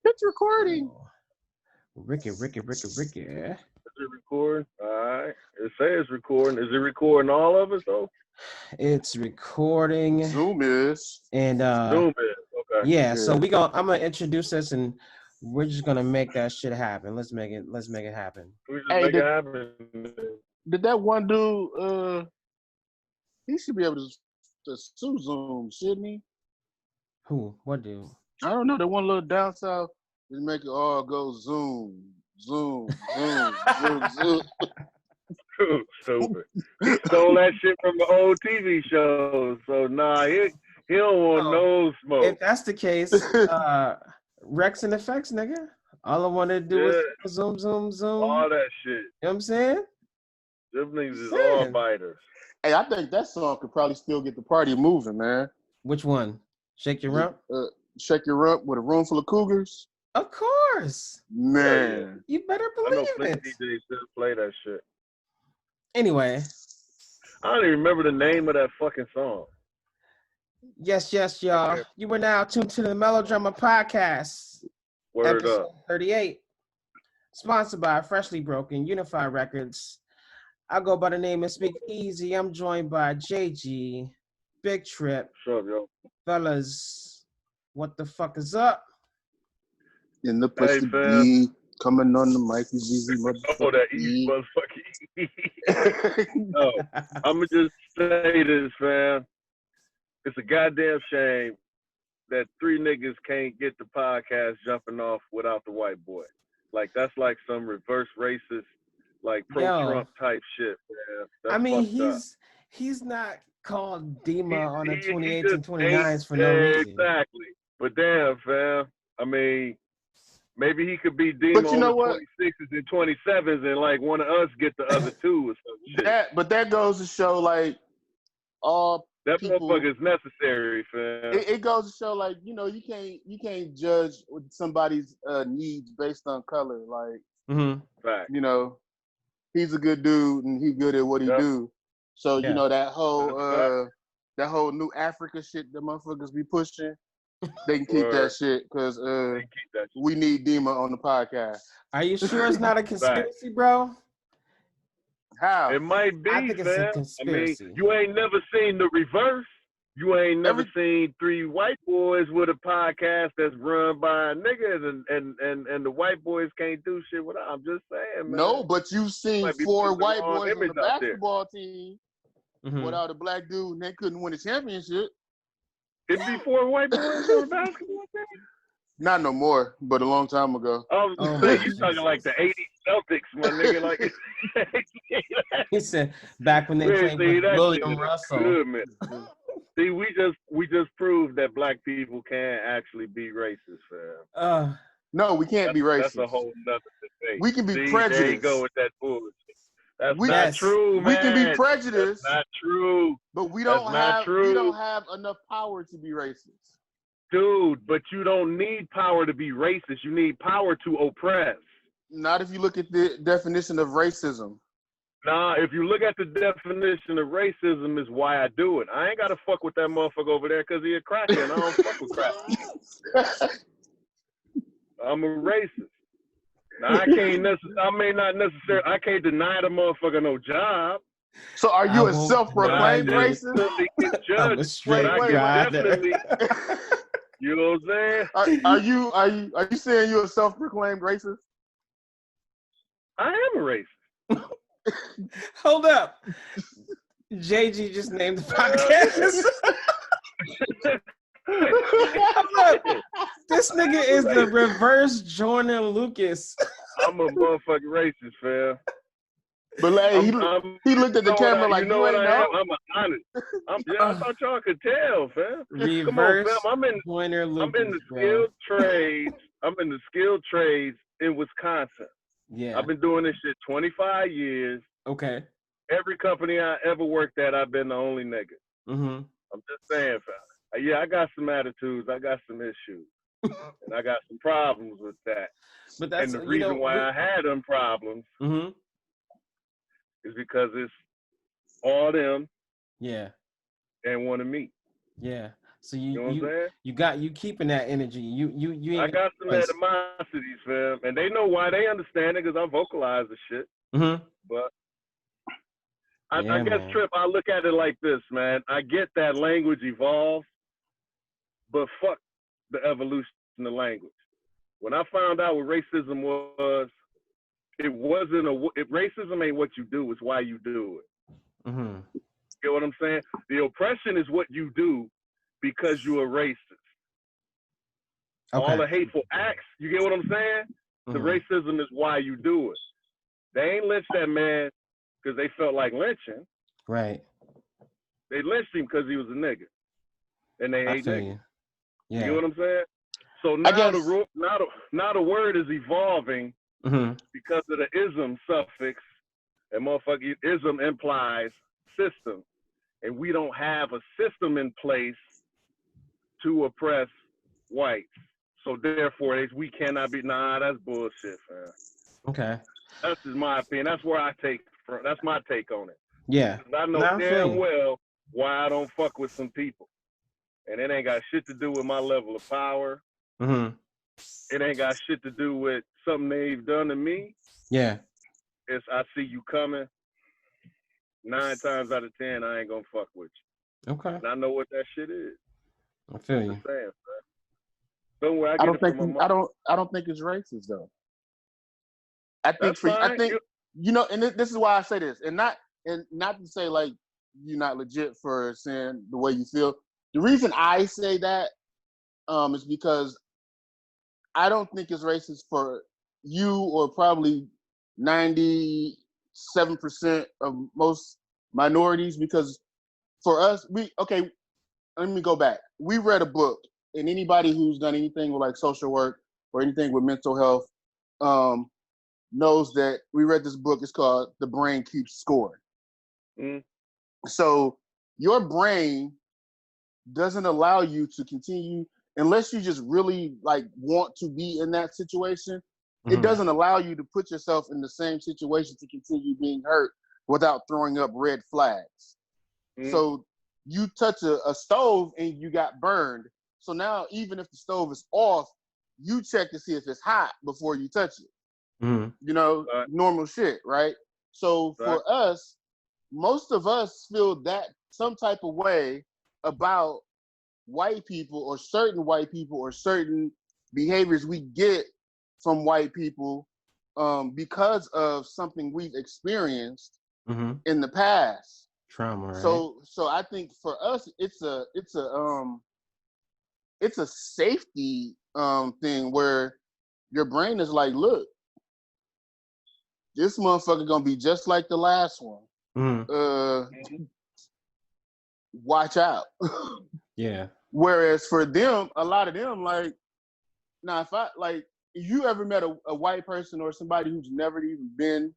It's recording. Oh. Ricky. Is it recording? All right. It says recording. Is it recording all of us though? It's recording. Zoom is. And Zoom is. Okay. yeah, so I'm gonna introduce this and we're just gonna make that shit happen. Let's make it happen. We just Hey, make it happen. Did that one dude? He should be able to sue Zoom, shouldn't he? Who? What dude? I don't know. That one little down south just make it all go Zoom. Stupid. He stole that shit from the old TV shows. So he don't want no smoke. If that's the case, Rex and Effects, nigga. All I wanted to do was zoom. All that shit. You know what I'm saying? Them niggas is all biters. Hey, I think that song could probably still get the party moving, man. Which one? Shake Your Rump? Shake Your Rump with a room full of cougars? Of course. Man. You better I believe know it. DJs still play that shit. Anyway. I don't even remember the name of that fucking song. Yes, y'all. You are now tuned to the Melodrama Podcast. Word episode up. 38. Sponsored by Freshly Broken, Unified Records. I go by the name of Speak Easy. I'm joined by JG, Big Trip. What's up, yo? Fellas, what the fuck is up? In the place to be. Coming on the mic is easy, motherfucker. Oh, that easy motherfucker. No, I'm going to just say this, fam. It's a goddamn shame that three niggas can't get the podcast jumping off without the white boy. Like, that's like some reverse racist, like pro-Trump type shit, man. That's I mean, he's not called Dima on the 28s and 29s for no reason. Exactly. But damn, fam. I mean, maybe he could be Dima on the 26s and 27s and like one of us get the other two or some shit. But that goes to show like all that people, motherfucker is necessary, fam. It goes to show like, you know, you can't judge somebody's needs based on color. Like, you know, he's a good dude and he's good at what he do. So you know that whole new Africa shit that motherfuckers be pushing. They can keep that shit because we need Dima on the podcast. Are you sure it's not a conspiracy, bro? How? It might be, I think it's a conspiracy. I mean, you ain't never seen the reverse. You ain't never seen three white boys with a podcast that's run by niggas and the white boys can't do shit without. I'm just saying, man. No, but you've seen four white boys on the basketball team without a black dude and they couldn't win a championship. It'd be four white boys on the basketball team? Not no more, but a long time ago. I was saying, you talking like the 80s Celtics, my nigga. Like, he said back when they played with William Russell. Good, man. See, we just proved that black people can actually be racist, fam. No, we can't be racist. That's a whole nother debate. We can be prejudiced. There you go with that bullshit. That's not true, man. We can be prejudiced. That's not true. But we don't have enough power to be racist. Dude, but you don't need power to be racist. You need power to oppress. Not if you look at the definition of racism. Nah, if you look at the definition of racism is why I do it. I ain't got to fuck with that motherfucker over there because he a crackhead. I don't fuck with crack. I'm a racist. Now, I can't deny the motherfucker no job. So are you a self-proclaimed racist? Definitely. You know what I'm saying? Are you saying you're a self-proclaimed racist? I am a racist. Hold up. JG just named the podcast. Look, this nigga is the reverse Joyner Lucus. I'm a motherfucking racist, fam. But like, he looked at the camera like, you know what I am? I'm honest. I thought y'all could tell, fam. Reverse Come on, fam. Joyner Lucus, I'm in the skilled trades. I'm in the skilled trades in Wisconsin. Yeah. I've been doing this shit 25 years. Okay. Every company I ever worked at, I've been the only nigga. I'm just saying, fam. Yeah, I got some attitudes. I got some issues. And I got some problems with that. But that's, and the reason why I had them problems is because it's all them and one of me. Yeah. So you keeping that energy. You I got some animosities, fam, and they know why. They understand it because I vocalize the shit. Mm-hmm. But I guess, man. Trip, I look at it like this, man. I get that language evolves, but fuck the evolution of language. When I found out what racism was, it wasn't racism ain't what you do, it's why you do it. Mm-hmm. You get what I'm saying? The oppression is what you do because you're a racist. Okay. All the hateful acts, you get what I'm saying? Mm-hmm. The racism is why you do it. They ain't lynched that man because they felt like lynching. Right. They lynched him because he was a nigga. And they hate niggas. Yeah. You know what I'm saying? So now the word is evolving because of the ism suffix, and motherfucking ism implies system. And we don't have a system in place to oppress whites. So therefore, we cannot be, that's bullshit, man. Okay. That's just my opinion. That's where that's my take on it. Yeah. I know damn well why I don't fuck with some people. And it ain't got shit to do with my level of power. Mm-hmm. It ain't got shit to do with something they've done to me. Yeah. It's I see you coming. 9 times out of 10, I ain't gonna fuck with you. Okay. And I know what that shit is. I feel you. Saying, man. Don't worry, I don't think it's racist though. I think you know, and this is why I say this, and not to say like you're not legit for saying the way you feel. The reason I say that is because I don't think it's racist for you or probably 97% of most minorities, because for us, let me go back. We read a book, and anybody who's done anything with like social work or anything with mental health knows that we read this book. It's called The Brain Keeps Score. Mm. So your brain doesn't allow you to continue unless you just really like want to be in that situation. Mm-hmm. It doesn't allow you to put yourself in the same situation to continue being hurt without throwing up red flags. Mm-hmm. So you touch a stove and you got burned. So now even if the stove is off, you check to see if it's hot before you touch it. Mm-hmm. You know, normal shit, right? So for us, most of us feel that some type of way about white people or certain behaviors we get from white people because of something we've experienced in the past. Trauma, right? So I think for us it's a safety thing where your brain is like, look, this motherfucker gonna be just like the last one. Watch out. Yeah. Whereas for them, a lot of them, like, now if you ever met a white person or somebody who's never even been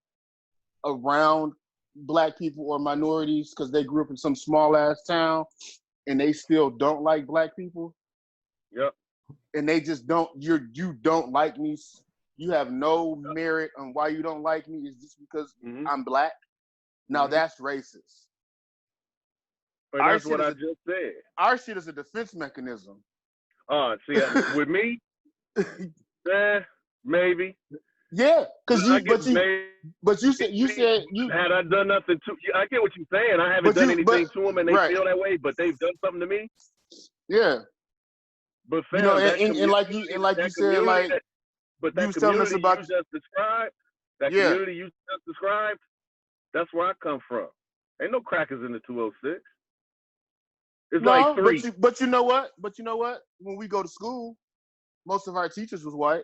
around black people or minorities because they grew up in some small ass town and they still don't like black people. Yep. And they just don't, you don't like me. You have no merit on why you don't like me. It's just because I'm black. Now that's racist. But that's what I just said. Our shit is a defense mechanism. See, with me, maybe. Yeah, but you said had I done nothing to you. I get what you're saying. I haven't done anything to them, and they feel that way. But they've done something to me. Yeah. But fam, you know, and like you said, like but that you was telling us about you just described, community you just described, that's where I come from. Ain't no crackers in the 206. It's like 3. But you know what? When we go to school, most of our teachers was white.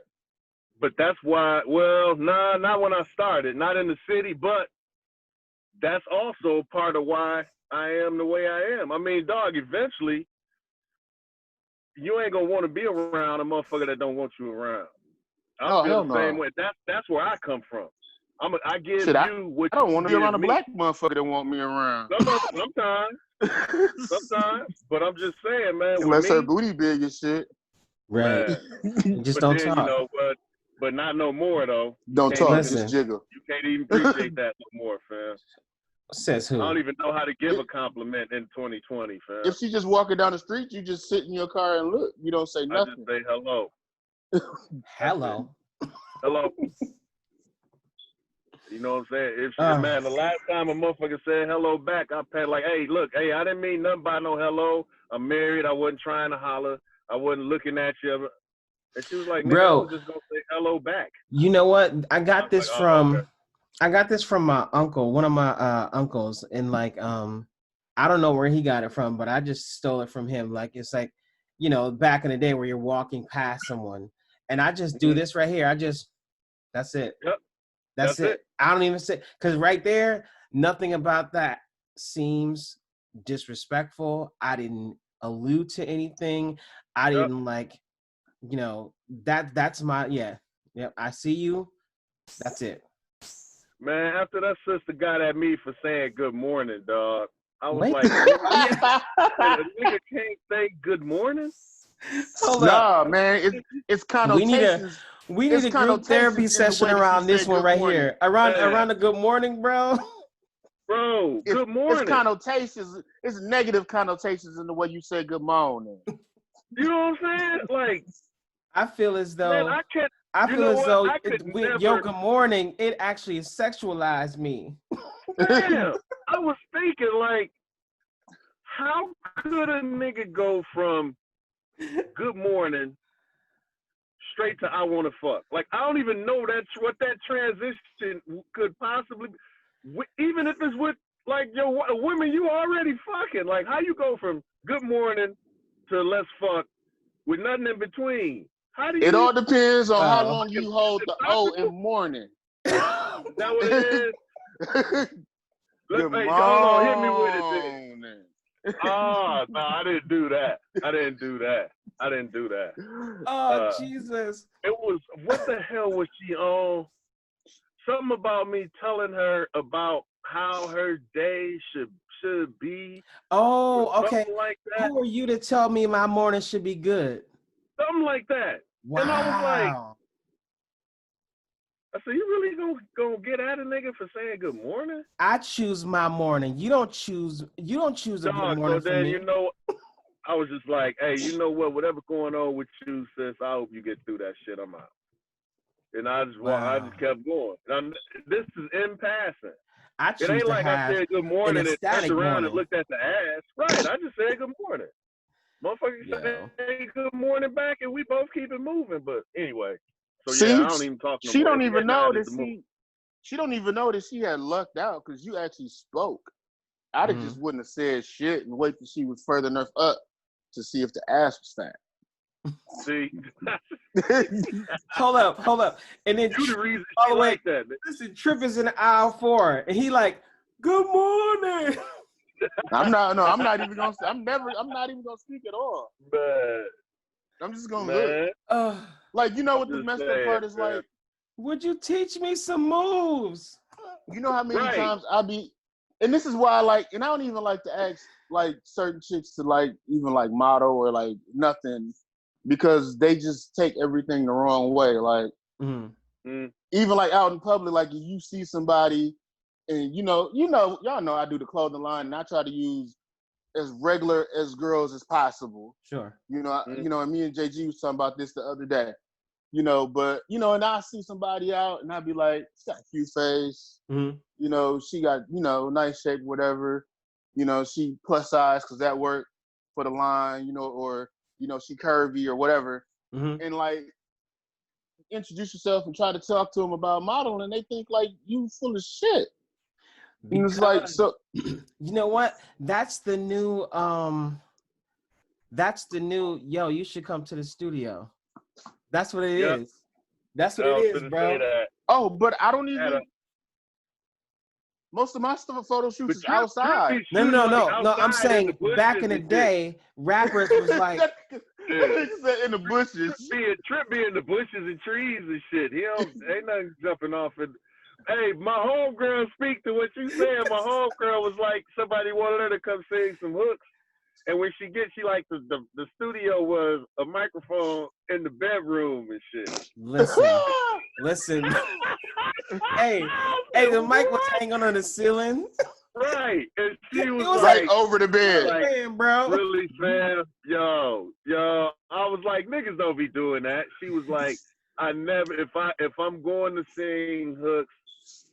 But that's why, well, not when I started, not in the city, but that's also part of why I am the way I am. I mean, dog, eventually, you ain't gonna want to be around a motherfucker that don't want you around. I feel the same way. That's where I come from. I give you what I don't want to be around a me. Black motherfucker that want me around. Sometimes. But I'm just saying, man. Unless her booty big and shit. Right. Just but don't then, talk. You know, but not no more though. Don't talk. Just jiggle. You can't even appreciate that no more, fam. Says who? I don't even know how to give a compliment in 2020, fam. If she just walking down the street, you just sit in your car and look. You don't say nothing. I just say hello. Hello. Hello. You know what I'm saying? If man, the last time a motherfucker said hello back, I pat like, hey, look, hey, I didn't mean nothing by no hello. I'm married. I wasn't trying to holler. I wasn't looking at you. And she was like, bro, I was just gonna say hello back. You know what? I got this from my uncle, one of my uncles, and like I don't know where he got it from, but I just stole it from him. Like it's like, you know, back in the day where you're walking past someone, and I just do this right here. That's it. Yep. That's it. I don't even say, because right there, nothing about that seems disrespectful. I didn't allude to anything. I didn't like, you know, that's my, yeah. I see you. That's it. Man, after that sister got at me for saying good morning, dog, I was like, a nigga can't say good morning? Nah, man, it's connotations. We need a group therapy session around this one right here. Around the good morning, bro. Bro, good morning. It's connotations. It's negative connotations in the way you say good morning. You know what I'm saying? Like, I feel as though your good morning, it actually sexualized me. Damn, I was thinking like, how could a nigga go from good morning straight to I want to fuck? Like, I don't even know what that transition could possibly be. Even if it's with like your women you already fucking. Like, how you go from good morning to let's fuck with nothing in between? How do you? It all depends on how long you hold the O in morning. Is that what it is? Good morning. Hold on, hit me with it then. Oh, no, I didn't do that. Oh, Jesus. It was, what the hell was she on? Something about me telling her about how her day should be. Oh, okay. Like that. Who are you to tell me my morning should be good? Something like that. Wow. And I was like, I said, you really gonna get at a nigga for saying good morning? I choose my morning. You don't choose a good morning so then, for me. You know, I was just like, hey, you know what? Whatever's going on with you, sis, I hope you get through that shit. I'm out. And I just kept going. This is in passing. It ain't like I said good morning and turned around and looked at the ass. Right, I just said good morning. Motherfuckers say good morning back and we both keep it moving. But anyway. So see, I don't even talk no more. She don't even know that she had lucked out because you actually spoke. I'd have just wouldn't have said shit and wait till she was further enough up to see if the ass was fat. See? Hold up. And then you the reason all the way like that. Listen, Trip is in aisle 4 and he like, good morning. I'm not even gonna speak at all. Man. I'm just gonna look. Like, you know what the messed up part is, man. Like, would you teach me some moves? You know how many times and this is why I like, and I don't even like to ask like certain chicks to like even like model or like nothing, because they just take everything the wrong way. Like even like out in public, like if you see somebody and y'all know I do the clothing line and I try to use as regular as girls as possible. Sure. And me and JG was talking about this the other day. But and I see somebody out and I'd be like, she's got a cute face. She got, nice shape, whatever. She plus size because that worked for the line, or, she curvy or whatever. And like, introduce yourself and try to talk to them about modeling and they think like you full of shit. Because, it's like, so. You know what? That's the new, yo, you should come to the studio. That's what it is. That's what it is, bro. Oh, but I don't even. Most of my stuff photo shoots is outside. No. I'm saying back in the day, rappers was like in the bushes. Trip be in the bushes and trees and shit. Ain't nothing jumping off it. Hey, my homegirl, speak to what you saying. My homegirl was like, somebody wanted her to come sing some hooks. And when she like the studio was a microphone in the bedroom and shit. Listen. Hey, the mic was hanging on the ceiling. Right. Right. And she was right like, over the bed. Like, man, bro. Really, fam? Yo. I was like, niggas don't be doing that. She was like, I never, if I'm going to sing hooks,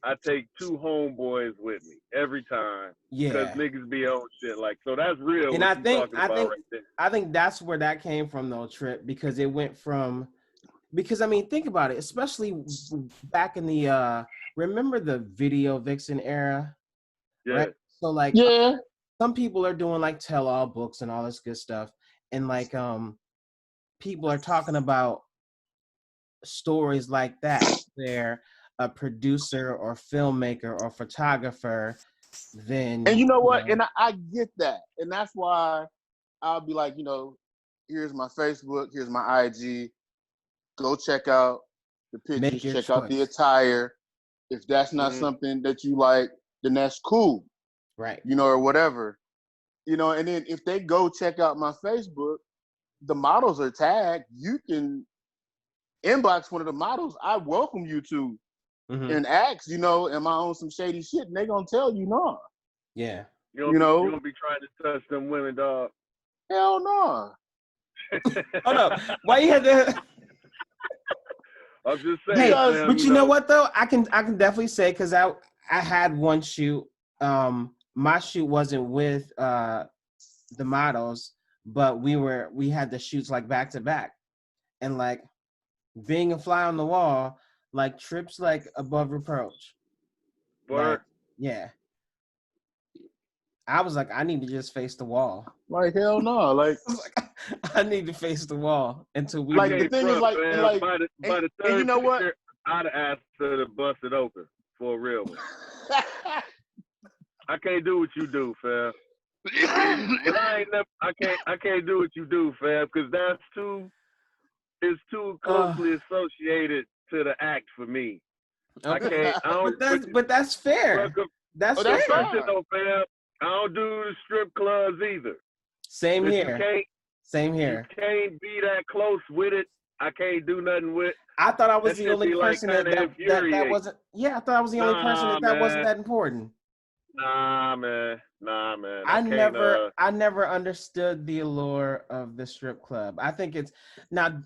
I take 2 homeboys with me every time. Yeah. Because niggas be on shit. Like, so that's real. And what I you think, talking about right there. I think that's where that came from, though, Trip, because it went from, because I mean, think about it, especially back in the, remember the video vixen era? Yeah. Right? So like, Yeah. some people are doing like tell-all books and all this good stuff, and like, people are talking about stories like that, where a producer or filmmaker or photographer then. And you know what? And I get that. And that's why I'll be like, here's my Facebook, here's my IG. Go check out the pictures, check out the attire. If that's not something that you like, then that's cool. Right. Or whatever. And then if they go check out my Facebook, the models are tagged. You can inbox one of the models. I welcome you to and ask, am I on some shady shit? And they gonna tell you no. Yeah. You don't be trying to touch them women, dog. Hell no. Oh no. Why you had to? I'm just saying. Hey, but you know what though? I can definitely say, because I had one shoot. My shoot wasn't with the models, but we had the shoots like back to back, and like being a fly on the wall, like Trip's like above reproach. Like, yeah. I was like, I need to just face the wall. Like, hell no. Like, I need to face the wall until we. Like, the thing is, like, man, like, by the third and you know what? I'd ask her to bust it open for a real one. I can't do what you do, fam. But I can't do what you do, fam, because it's too closely associated to the act for me. Okay. But that's fair. That's fair. Though, fam. I don't do the strip clubs either. Same here. You can't be that close with it. I can't do nothing with. I thought I was the only person that wasn't. Yeah, I thought I was the only person that wasn't that important. Nah, man. I never understood the allure of the strip club. I think it's now.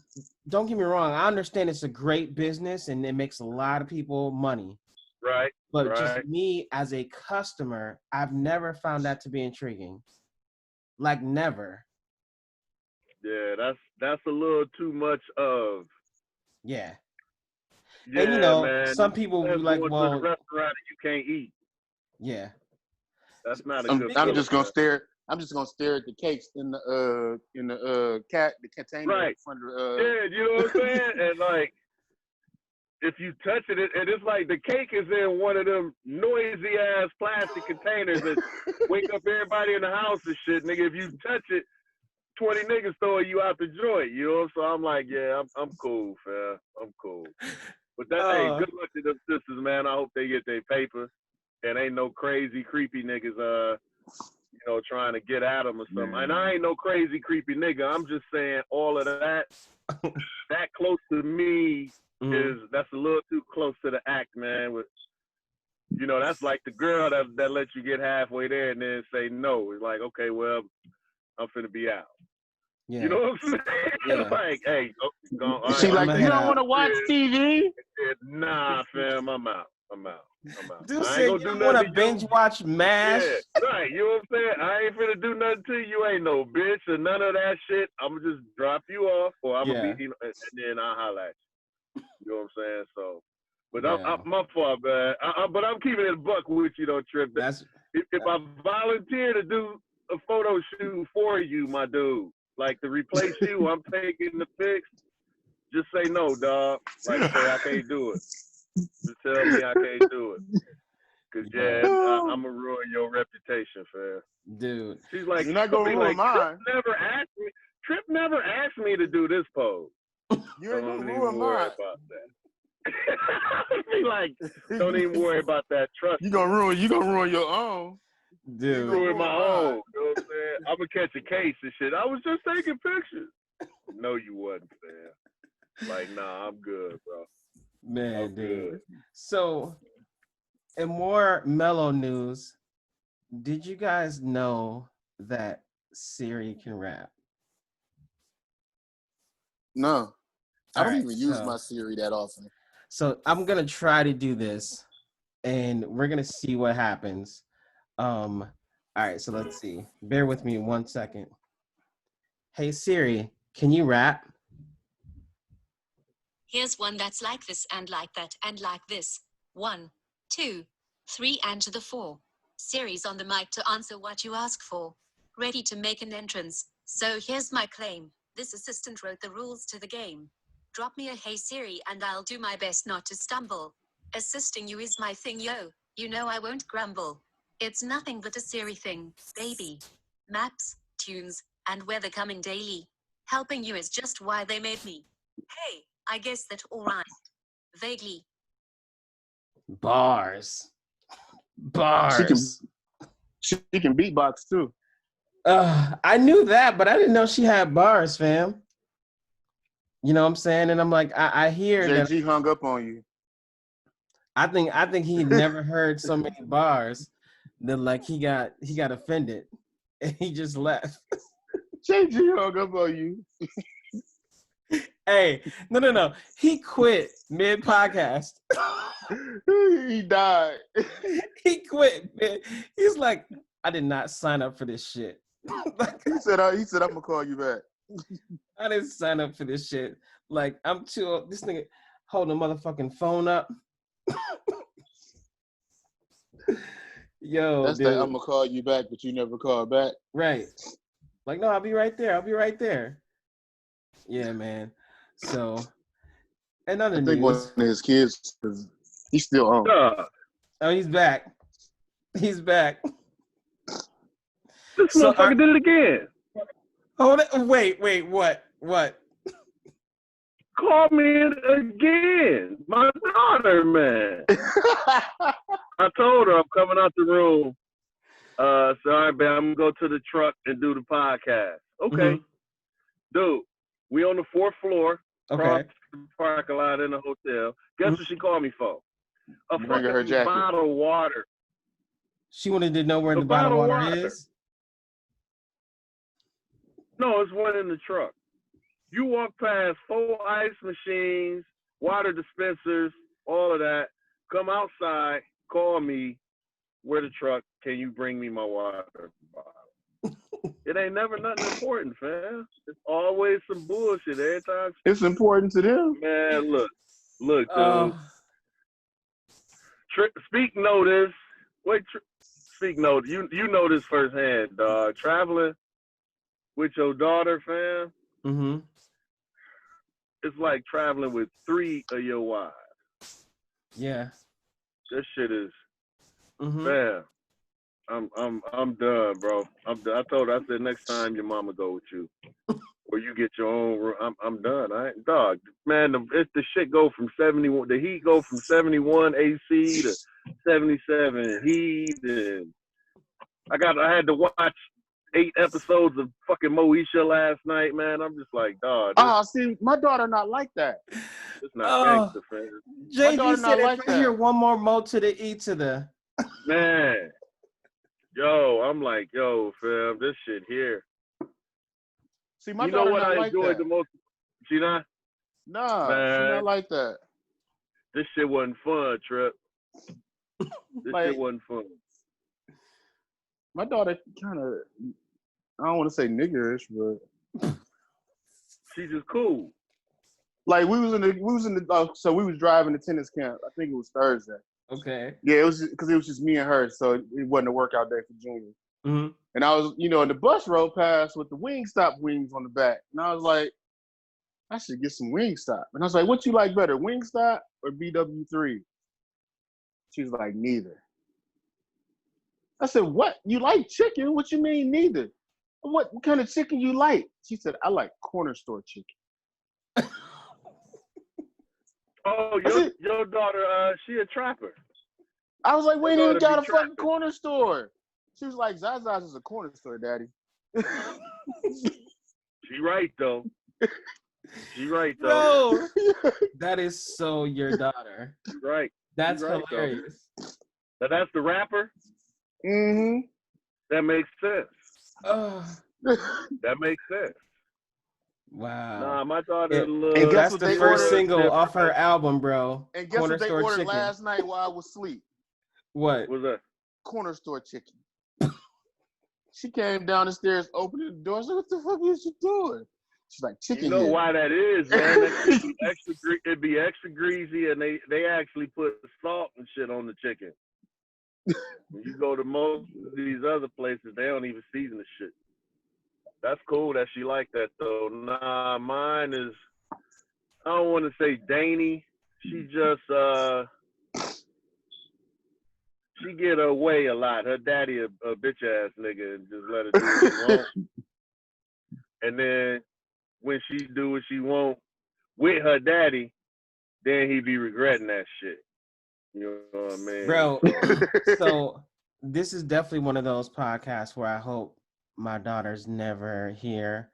Don't get me wrong. I understand it's a great business and it makes a lot of people money. Right. But just me as a customer, I've never found that to be intriguing. Like, never. Yeah, that's a little too much of. Yeah. Yeah, and man. Some people be like, well, to the restaurant you can't eat. Yeah. That's not a good. I'm just gonna stare. I'm just gonna stare at the cakes in the container. Right. Yeah, you know what I'm saying? And like, if you touch it, and it's like the cake is in one of them noisy ass plastic containers that wake up everybody in the house and shit, nigga. If you touch it, 20 niggas throwing you out the joint, you know? So I'm like, yeah, I'm cool, fam. I'm cool. But hey, good luck to them sisters, man. I hope they get their paper. And ain't no crazy, creepy niggas, trying to get at them or something. And I ain't no crazy, creepy nigga. I'm just saying all of that close to me that's a little too close to the act, man. With, that's like the girl that lets you get halfway there and then say no. It's like, okay, well, I'm finna be out. Yeah. You know what I'm saying? Yeah. Like, hey, she like, you don't want to watch TV? Nah, fam, I'm out. Dude said you don't want to binge watch MASH. Yeah, right. You know what I'm saying? I ain't finna do nothing to you. You ain't no bitch or none of that shit. I'm gonna just drop you off, or I'm gonna be, and then I'll holler at you. You know what I'm saying? So, but I'm my fault, man. But I'm keeping it a buck with you, though, Trip. If I volunteer to do a photo shoot for you, my dude, like to replace you, I'm taking the pics. Just say no, dog. Like say I can't do it. Just tell me I can't do it. Cause I'm gonna ruin your reputation, fam. Dude. She's like, you're not gonna ruin mine. Trip never asked me to do this pose. You ain't gonna ruin mine. About that. Be like, don't even worry about that. Trust you gonna ruin your own. Dude. You ruin my own. You know what I'm saying? I'm gonna catch a case and shit. I was just taking pictures. No, you wasn't, fam. Like, nah, I'm good, bro. Man, dude. So, in more mellow news, Did you guys know that Siri can rap? No. I don't Right, even use my Siri that often. So I'm gonna try to do this, and we're gonna see what happens. All right, so let's see. Bear with me 1 second. Hey Siri, can you rap? Here's one that's like this and like that and like this. 1, 2, 3 and to the 4. Siri's on the mic to answer what you ask for. Ready to make an entrance. So here's my claim. This assistant wrote the rules to the game. Drop me a hey Siri and I'll do my best not to stumble. Assisting you is my thing, yo. You know I won't grumble. It's nothing but a Siri thing, baby. Maps, tunes, and weather coming daily. Helping you is just why they made me. Hey, I guess that's all right. Vaguely. Bars. She can beatbox too. I knew that, but I didn't know she had bars, fam. You know what I'm saying? And I'm like, I hear JG that. hung up on you. I think he never heard so many bars that like he got offended and he just left. JG hung up on you. Hey, no. He quit mid podcast. He died. He quit, man. He's like, I did not sign up for this shit. He said, I'm gonna call you back. I didn't sign up for this shit. Like, I'm too old. This nigga holding a motherfucking phone up. Yo, that's dude. that I'm gonna call you back, but you never call back. Right. Like, no, I'll be right there. Yeah, man. So, another news. I think one of his kids, he's still on. Oh, he's back. This motherfucker did it again. Hold it. Wait, what? Call me again. My daughter, man. I told her I'm coming out the room. So, all right, man, I'm going to go to the truck and do the podcast. Okay. Mm-hmm. Dude, we on the 4th floor. Okay. Across the parking lot in the hotel. Guess what she called me for? A fucking bottle of water. She wanted to know where the bottle of water is? No, it's one in the truck. You walk past 4 ice machines, water dispensers, all of that. Come outside, call me. Where the truck? Can you bring me my water bottle? It ain't never nothing important, fam. It's always some bullshit every time. It's important to them. Man, look, dude. Speak notice. Speak notice. You know this firsthand, dog. Traveling with your daughter, fam. Mm-hmm. It's like traveling with 3 of your wives. Yeah. This shit is, man. I'm done, bro. I'm done. I told her, I said, next time your mama go with you, or you get your own room, I'm done. Dog, man, the shit go from 71. The heat go from 71 AC to 77 heat, and I had to watch 8 episodes of fucking Moesha last night, man. I'm just like, dog. See, my daughter not like that. It's not gangster, fam. JG said if I hear one more Mo to the E to the. Man. Yo, I'm like, yo, fam, this shit here. See, my daughter not like that. You know what I enjoyed the most? She not? Nah, she not like that. This shit wasn't fun, Trip. This shit wasn't fun. My daughter kind of, I don't want to say niggerish, but she's just cool. Like we was driving to tennis camp. I think it was Thursday. Okay. Yeah, it was because it was just me and her, so it wasn't a workout day for Junior. Mm-hmm. And I was, and the bus rolled past with the Wingstop wings on the back, and I was like, I should get some Wingstop. And I was like, what you like better, Wingstop or BW3? She was like, neither. I said, what? You like chicken? What you mean neither? What kind of chicken you like? She said, I like corner store chicken. Oh, your daughter, she a trapper. I was like, we ain't even got a fucking corner store. She was like, Zaza's is a corner store, Daddy. She right, though. Bro, that is so your daughter. Right. That's hilarious. So that's the rapper? Mm-hmm. That makes sense. That makes sense. Wow. Nah, my daughter and that's the first single off her album, bro. And guess what they ordered last night while I was asleep? What? What's that? Corner store chicken. She came down the stairs, opened the door. I said, "What the fuck is you doing?" She's like, "Chicken." You know why that is, man? It'd be extra greasy, and they actually put salt and shit on the chicken. When you go to most of these other places, they don't even season the shit. That's cool that she like that though. Nah, mine is, I don't want to say dainty. She just she get her way a lot. Her daddy a bitch ass nigga and just let her do what she want. And then when she do what she want with her daddy, then he be regretting that shit. You know what I mean? Bro, so this is definitely one of those podcasts where I hope my daughters never hear,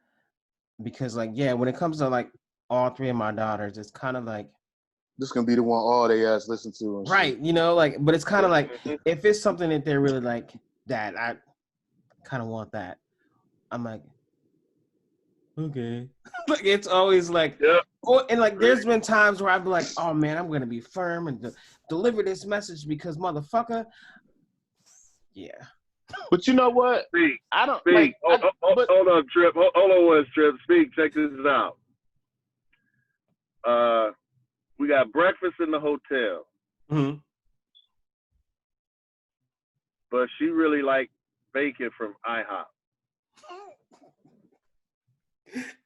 because like, yeah, when it comes to like all three of my daughters, it's kind of like this gonna be the one all they ass listen to. Right, shit. you know, like, but it's kind of like, if it's something that they're really like, Dad, I kind of want that. I'm like, okay. Like, it's always like, oh, and like, there's been times where I've been like, oh man, I'm gonna be firm and deliver this message because motherfucker, yeah. But you know what? Speak. I don't speak. like. Hold on, Trip. Hold on one, Trip. Speak. Check this out. We got breakfast in the hotel. Mm-hmm. But she really liked bacon from IHOP.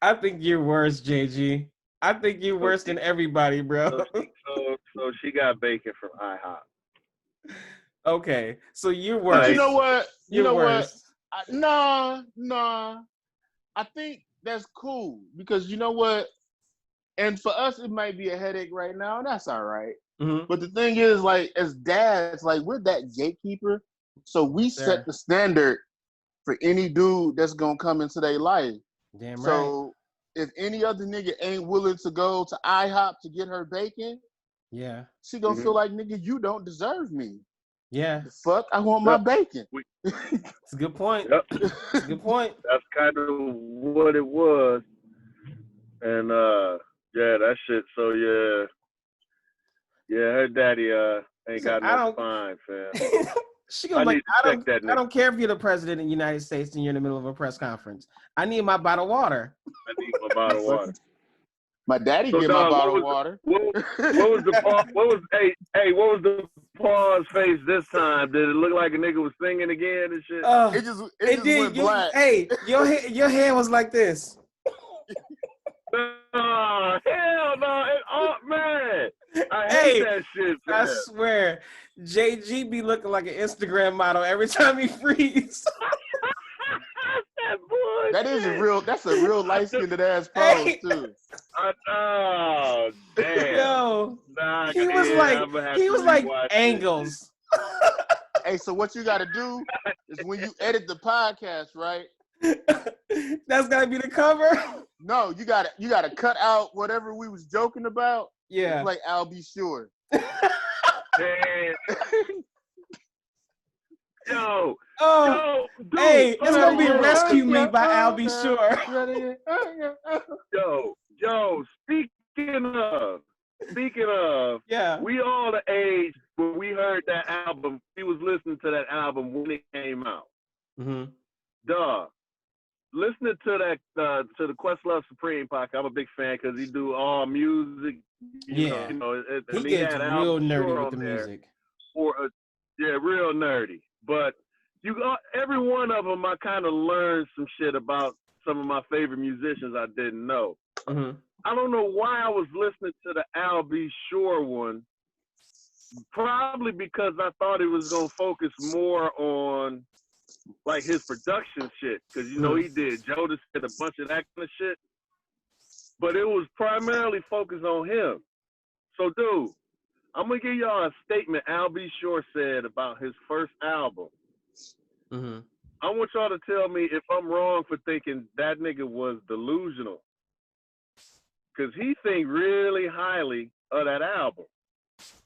I think you're worse, JG. I think you're worse than everybody, bro. So she got bacon from IHOP. Okay, so you're worse. But you know what? You know worse. what? Nah. I think that's cool because you know what? And for us, it might be a headache right now, and that's all right. Mm-hmm. But the thing is, like, as dads, like, we're that gatekeeper. So we set the standard for any dude that's going to come into their life. Damn right. So if any other nigga ain't willing to go to IHOP to get her bacon, yeah, she going to feel like, nigga, you don't deserve me. Yeah. The fuck? I want my bacon. It's a good point. Yep. It's a good point. That's kind of what it was. And, yeah, that shit. So, yeah, her daddy ain't got no spine, fam. She gonna like, I don't care if you're the president of the United States and you're in the middle of a press conference. I need my bottle of water. I need my bottle of water. My daddy get my bottle of water. What was the pause? What was the pause face this time? Did it look like a nigga was singing again and shit? It just went black. Hey, your hand was like this. Oh, hell no. Oh, man. I hate that shit, man. I swear, JG be looking like an Instagram model every time he frees. That's a real light-skinned ass pose, too. Oh, damn. Yo, nah, he was like angles. Hey, so what you got to do is when you edit the podcast, right? That's gotta be the cover. No, you gotta cut out whatever we was joking about. Yeah. And play I'll Be Sure. Yo. Dude, hey, it's gonna be Rescue Me by I'll Be Sure. Yo, speaking of, yeah, we all the age when we heard that album, we was listening to that album when it came out. Mm-hmm. Duh. Listening to that to the Questlove Supreme podcast, I'm a big fan because he do all music. He gets real nerdy with the music. Real nerdy. But every one of them, I kind of learned some shit about some of my favorite musicians I didn't know. Mm-hmm. I don't know why I was listening to the Al B. Sure one. Probably because I thought it was gonna focus more on like his production shit, because you know he did Jodeci did a bunch of that kind of shit, but it was primarily focused on him. So, dude, I'm gonna give y'all a statement Al B. Sure said about his first album. Mm-hmm. I want y'all to tell me if I'm wrong for thinking that nigga was delusional, because he think really highly of that album.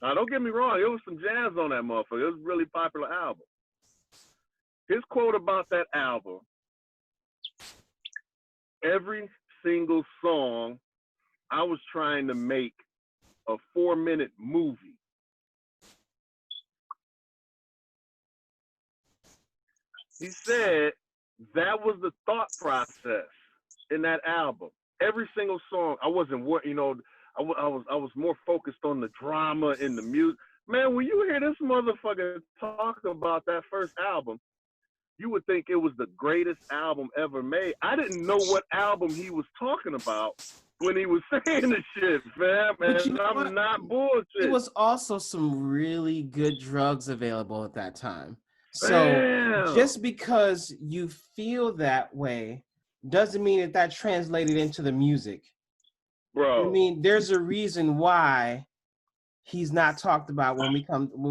Now, don't get me wrong, it was some jazz on that motherfucker. It was a really popular album. His quote about that album, every single song, I was trying to make a 4-minute movie. He said that was the thought process in that album. Every single song, I wasn't, I was more focused on the drama and the music. Man, when you hear this motherfucker talk about that first album, you would think it was the greatest album ever made. I didn't know what album he was talking about when he was saying the shit, fam. And I'm not bullshit. It was also some really good drugs available at that time. So Damn. Just because you feel that way doesn't mean that translated into the music. Bro. I mean, there's a reason why he's not talked about when we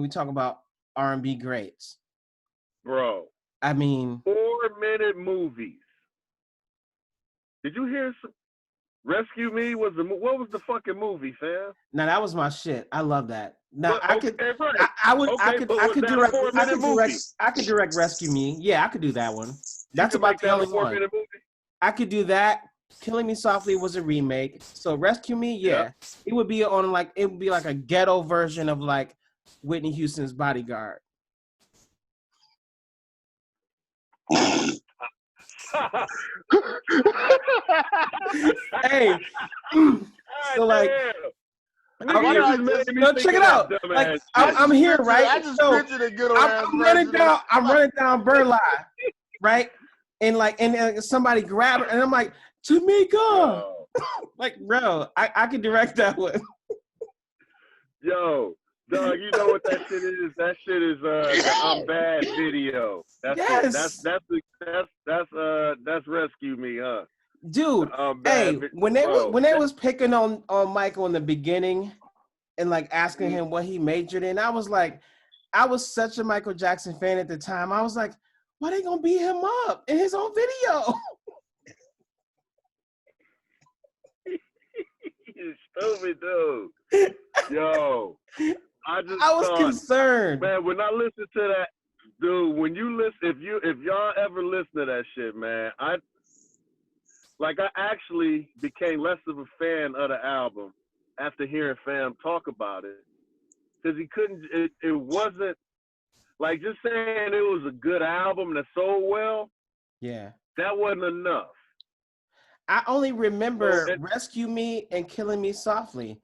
talk about R&B greats. Bro. I mean, 4-minute movies. Did you hear some? Rescue Me what was the fucking movie, fam? Now that was my shit. I love that. Now I could direct Rescue Me. Yeah, I could do that one. That's about the only one. Movie? I could do that. Killing Me Softly was a remake. So Rescue Me, yeah. It would be like a ghetto version of like Whitney Houston's Bodyguard. Hey, so like, check it out. Like, I'm here, right? I just pictured a good old I'm running down Burleigh, right? And somebody grab it, and I'm like, Tamika, like, bro, I could direct that one. Yo, dog, you know what that shit is? That shit is the I'm Bad video. That's Rescue Me, huh? Dude, hey, when they was picking on Michael in the beginning and like asking him what he majored in, I was like, I was such a Michael Jackson fan at the time. I was like, why they gonna beat him up in his own video? You stupid dude. Yo, I was concerned. Man, when I listen to that, dude, when you listen, if y'all ever listen to that shit, man, I actually became less of a fan of the album after hearing Fam talk about it. Because it wasn't, like, just saying it was a good album that sold well. Yeah. That wasn't enough. I only remember Rescue Me and Killing Me Softly.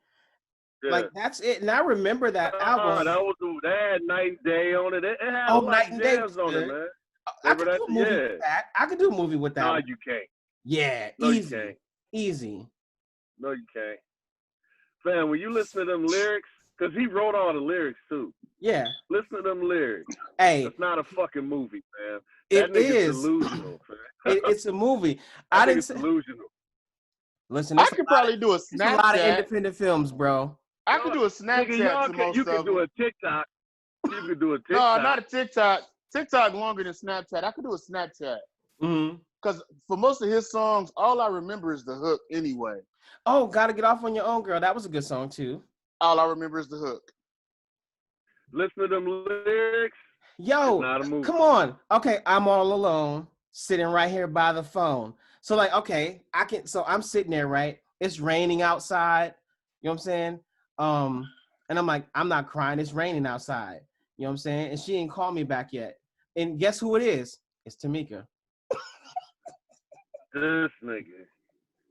Yeah. Like, that's it. And I remember that album. That had Night and Day on it. It had a lot of jams on it, man. I could do a movie with that. I could do a movie with that. No, you can't. Yeah, no, easy. You can't. Easy. No, you can't. Fam, when you listen to them lyrics, because he wrote all the lyrics, too. Yeah. Listen to them lyrics. Hey. It's not a fucking movie, man. That nigga's delusional, man. It's a movie. I didn't say delusional. Listen, I could probably do a Snapchat. A lot of independent films, bro. I could do a Snapchat. You could do a TikTok. You could do a TikTok. No, not a TikTok. TikTok longer than Snapchat. I could do a Snapchat. Mm-hmm. Because for most of his songs, all I remember is the hook anyway. Oh, Gotta Get Off on Your Own, Girl. That was a good song, too. All I remember is the hook. Listen to them lyrics. Yo, come on. Okay, I'm all alone, sitting right here by the phone. So, like, okay, I'm sitting there, right? It's raining outside. You know what I'm saying? And I'm like, I'm not crying. It's raining outside. You know what I'm saying? And she ain't called me back yet. And guess who it is? It's Tamika. This nigga.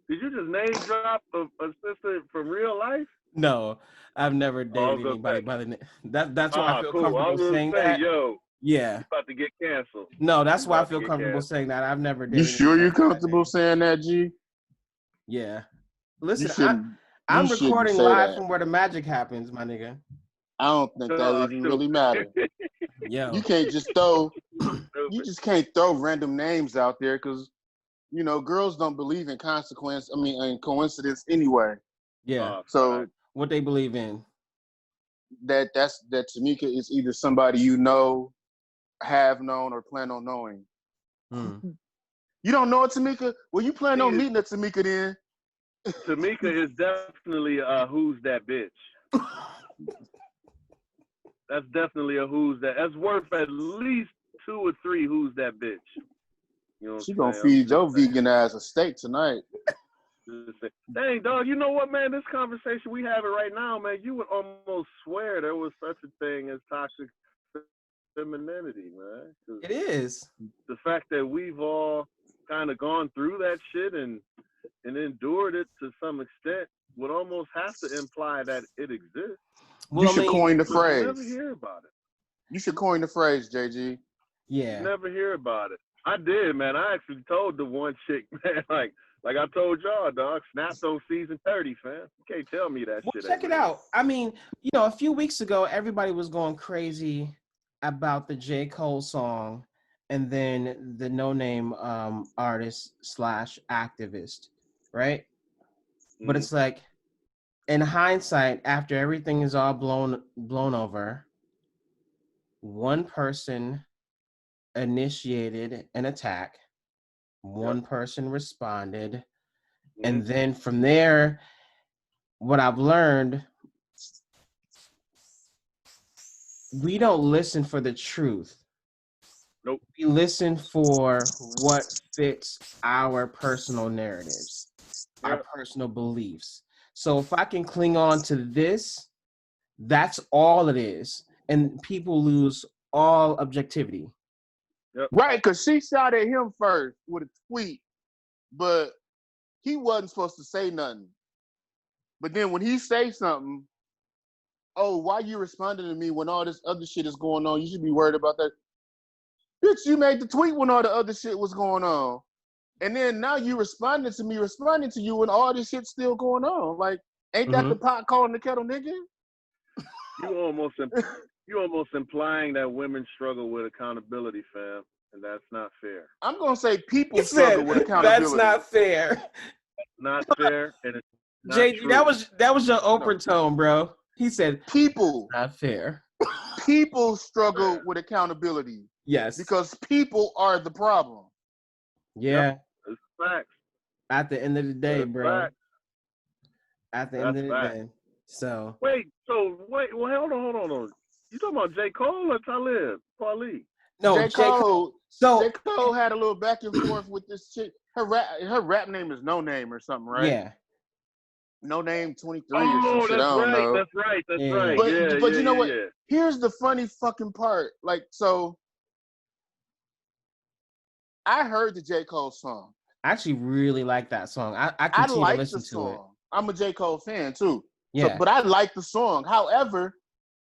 Did you just name drop a sister from real life? No, I've never dated anybody by the name. That's why I feel comfortable saying that. Yo, yeah. You about to get canceled. No, that's why I feel comfortable saying that. I've never dated. You sure you're comfortable saying that, G? Yeah. Listen, I'm recording live from where the magic happens, my nigga. I don't think that even really matters. Yeah. You can't just can't throw random names out there because, you know, girls don't believe in coincidence anyway. Yeah. So what they believe in? That Tamika is either somebody you know, have known, or plan on knowing. You don't know a Tamika? Well, you plan on meeting a Tamika then. Tamika is definitely a who's that bitch. That's definitely a who's that. That's worth at least 2 or 3, who's that bitch? You know what She I'm gonna saying? feed your vegan ass a steak tonight. Dang, dog, you know what, man? This conversation we having right now, man, you would almost swear there was such a thing as toxic femininity, man. It is. The fact that we've all kind of gone through that shit and endured it to some extent would almost have to imply that it exists. Well, you should coin the phrase. You never hear about it. You should coin the phrase, JG. Yeah. You never hear about it. I did, man. I actually told the one chick, man, like I told y'all, dog, snapped on season 30, fam. You can't tell me that shit. Check it out. I mean, you know, a few weeks ago, everybody was going crazy about the J. Cole song and then the no-name artist / activist, right? Mm-hmm. But it's like, in hindsight, after everything is all blown over, one person initiated an attack, one person responded, and then from there, what I've learned, we don't listen for the truth. Nope. We listen for what fits our personal narratives, our personal beliefs. So if I can cling on to this, that's all it is. And people lose all objectivity. Yep. Right, because she shot at him first with a tweet, but he wasn't supposed to say nothing. But then when he say something, oh, why you responding to me when all this other shit is going on? You should be worried about that. Bitch, you made the tweet when all the other shit was going on. And then now you responding to me, responding to you when all this shit's still going on. Like, ain't that the pot calling the kettle, nigga? You almost implying that women struggle with accountability, fam, and that's not fair. I'm gonna say people struggle with accountability. That's not fair. That's not fair, and it's not JG, true. that was your Oprah tone, bro. He said people not fair. People struggle with accountability. Yes, because people are the problem. Yeah, it's facts. At the end of the day, that's bro. Facts. At the end of the day. So wait, well, hold on. You talking about J. Cole or Talib Kweli? No, J. Cole. J. Cole had a little back and forth with this chick. Her rap name is No Name or something, right? Yeah. No Name 23 or some shit. I don't know. That's right. But you know what? Yeah. Here's the funny fucking part. Like, so I heard the J. Cole song. I actually really like that song. I continue to listen to it. I'm a J. Cole fan too. Yeah. So, but I like the song. However,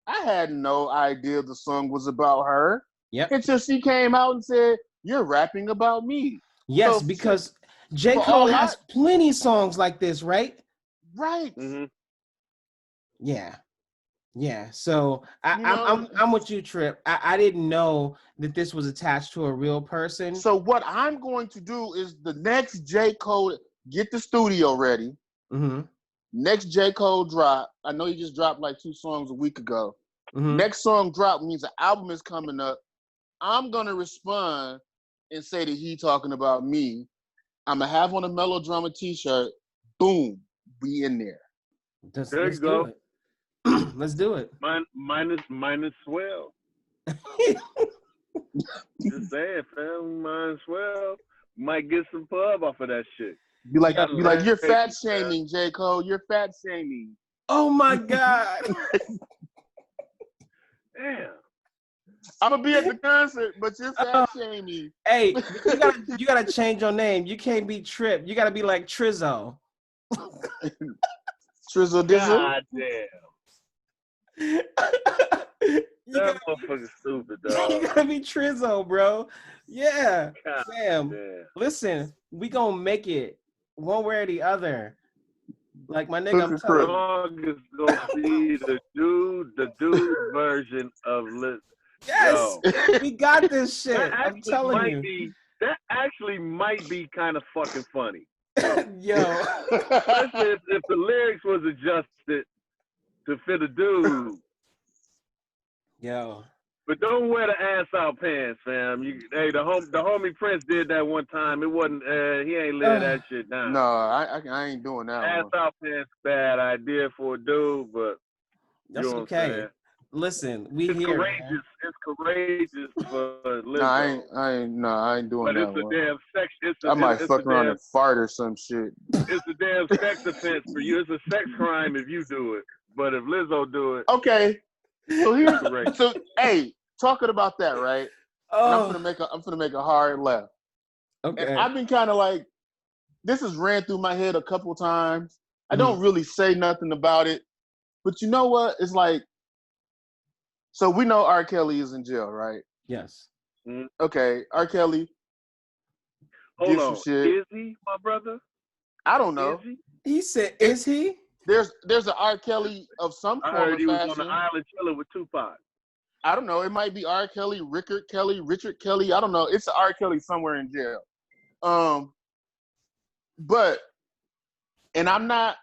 I had no idea the song was about her. Yep. Until she came out and said, "You're rapping about me." Yes, so, because J. Cole has plenty of songs like this, right? Right. Mm-hmm. Yeah. So I'm with you, Trip. I didn't know that this was attached to a real person. So what I'm going to do is the next J. Cole, get the studio ready. Mm-hmm. Next J. Cole drop. I know he just dropped like 2 songs a week ago. Mm-hmm. Next song drop means the album is coming up. I'm gonna respond and say that he talking about me. I'm gonna have on a Melodrama t-shirt. Boom, we in there. There you go. Let's do it. Mine is swell. Just saying, fam. Mine is swell. Might get some pub off of that shit. Be like, you're fat shaming, J. Cole. You're fat shaming. Oh my God. Damn. I'm gonna be at the concert, but you're fat shaming. Hey, you gotta change your name. You can't be Trip. You gotta be like Trizzo. Trizzo Dizzle? God damn. That motherfucker's stupid, dog. You gotta be Trizzo, bro. Yeah. God Sam, damn. Listen, we gonna make it one way or the other. Like my nigga, I'm telling you. Dog is gonna be the dude version of Liz. Yes, we got this shit. I'm telling you. That actually might be kind of fucking funny. Yo. Especially if the lyrics was adjusted to fit a dude. Yo. But don't wear the ass out pants, fam. The homie Prince did that one time. It wasn't. He ain't laid that shit down. No, I ain't doing that. Ass out pants, bad idea for a dude, but that's okay. Listen, we it's here. Courageous. Man. It's courageous for Lizzo. I ain't doing but that it's one. A damn sex. I might fuck around and fart or some shit. It's a damn sex offense for you. It's a sex crime if you do it. But if Lizzo do it, okay. So hey, talking about that, right? Oh. And I'm gonna make a hard left. Okay. And I've been kind of like, this has ran through my head a couple times. I don't really say nothing about it, but you know what? It's like, so we know R. Kelly is in jail, right? Yes. Okay, R. Kelly. Hold on. Is he, my brother? I don't know. He said, is he? There's an R. Kelly of some form. I heard he was on the island chilling with Tupac. I don't know. It might be R. Kelly, Richard Kelly. I don't know. It's an R. Kelly somewhere in jail. But, and I'm not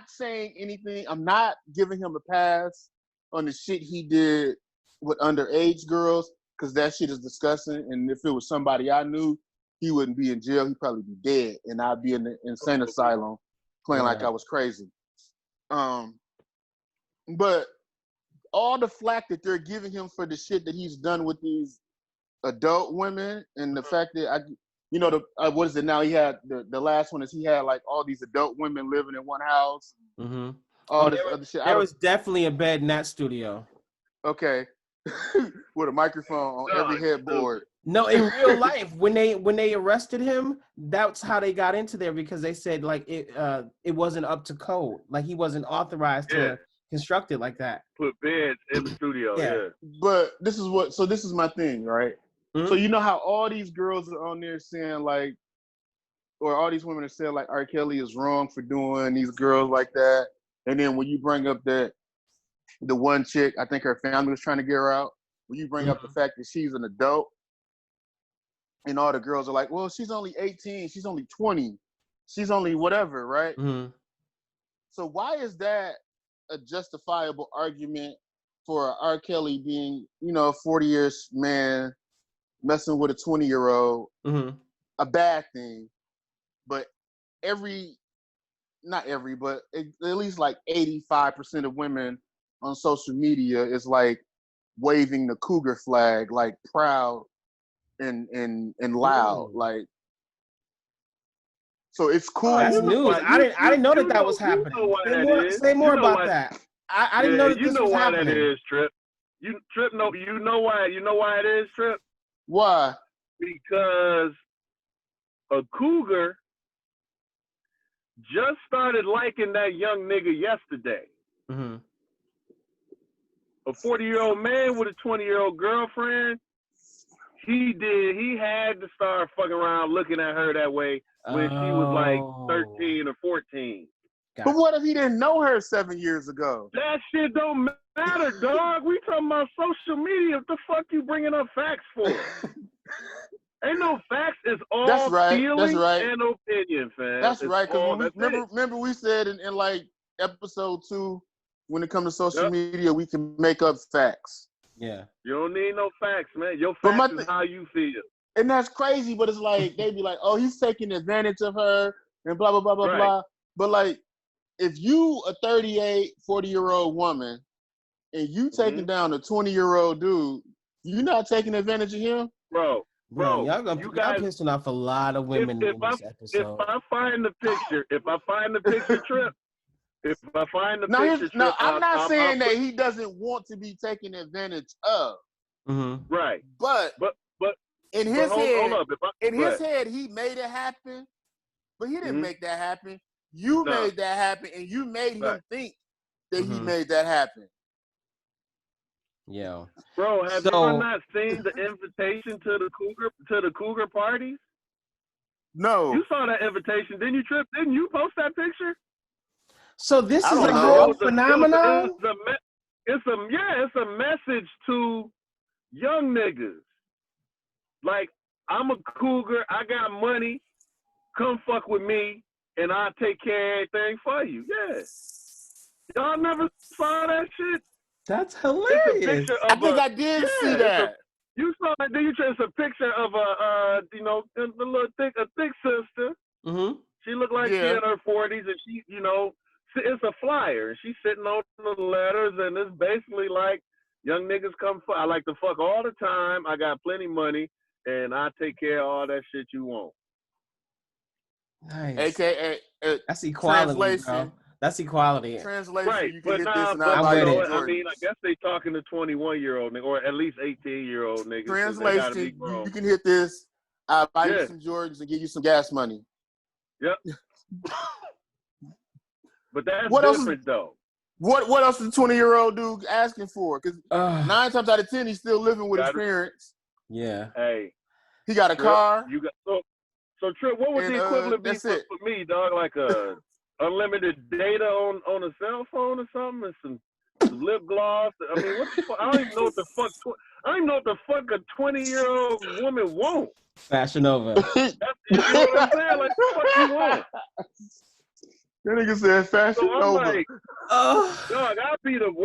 saying anything. I'm not giving him a pass on the shit he did with underage girls, because that shit is disgusting. And if it was somebody I knew, he wouldn't be in jail. He'd probably be dead, and I'd be in the insane asylum playing like I was crazy. But all the flack that they're giving him for the shit that he's done with these adult women, and the fact that what is it now? He had the last one is he had like all these adult women living in one house. Mm-hmm. All this other shit. There was definitely a bed in that studio. Okay, with a microphone on every headboard. No, in real life, when they arrested him, that's how they got into there, because they said like it wasn't up to code, like he wasn't authorized to construct it like that. Put beds in the studio, yeah. But this is my thing, right? Mm-hmm. So you know how all these girls are on there saying like, or all these women are saying like R. Kelly is wrong for doing these girls like that, and then when you bring up the one chick, I think her family was trying to get her out. When you bring up the fact that she's an adult, and all the girls are like, well, she's only 18, she's only 20, she's only whatever, right? Mm-hmm. So why is that a justifiable argument for R. Kelly being, a 40-ish man messing with a 20-year-old, a bad thing? But not every, but at least like 85% of women on social media is like waving the cougar flag, like proud and loud, like. So it's cool. That's news. I didn't know that was happening. Say more about that. I didn't know that this was happening. That is, Trip. You know why it is, Trip? Why? Because a cougar just started liking that young nigga yesterday. Mm-hmm. A 40-year-old man with a 20-year-old girlfriend, he had to start fucking around looking at her that way when she was like 13 or 14. But what if he didn't know her 7 years ago? That shit don't matter, dog. We talking about social media. What the fuck you bringing up facts for? Ain't no facts. It's all feeling and opinion, fam. That's right. Because remember we said in like episode 2, when it comes to social media, we can make up facts. Yeah. You don't need no facts, man. Your facts is how you feel. And that's crazy, but it's like, they be like, oh, he's taking advantage of her and blah, blah, blah, blah, blah. But like, if you a 38, 40-year-old woman and you taking down a 20-year-old dude, you not taking advantage of him? Bro, y'all pissing off a lot of women in this episode. If I find the picture, Trip, I'm not saying that he doesn't want to be taken advantage of. Mm-hmm. Right. But in his head, he made it happen. But he didn't make that happen. You made that happen, and you made him think that he made that happen. Yeah. Bro, have you not seen the invitation to the Cougar parties? No. You saw that invitation, didn't you, Trip? Didn't you post that picture? So this is a whole phenomenon? It's a message to young niggas. Like, I'm a cougar, I got money, come fuck with me, and I'll take care of everything for you. Yeah. Y'all never saw that shit? That's hilarious. I think I did see that. You saw that? It's a picture of a thick sister. Mm-hmm. She looked like she in her 40s, and she, it's a flyer. She's sitting on the letters, and it's basically like young niggas come fuck. I like to fuck all the time. I got plenty money, and I take care of all that shit you want. Nice. AKA that's equality, translation. bro. That's equality. Translation, right. You can hit nah, this and I mean, I guess they talking to 21-year-old niggas, or at least 18-year-old niggas. Translation, you can hit this. I'll buy you some Jordans and give you some gas money. Yep. But that's different, though. What else is a 20-year-old dude asking for? Because 9 times out of 10, he's still living with his parents. Yeah. Hey. He got a car. You got so Trip, what would the equivalent be for me, dog? Like a unlimited data on a cell phone or something, and some lip gloss. I mean, what the fuck? I don't even know what the fuck. I don't even know what the fuck a 20-year-old woman wants. Fashion Nova. You know what I'm saying? Like, what the fuck you want? That nigga said Fashion Nova. Like, dog,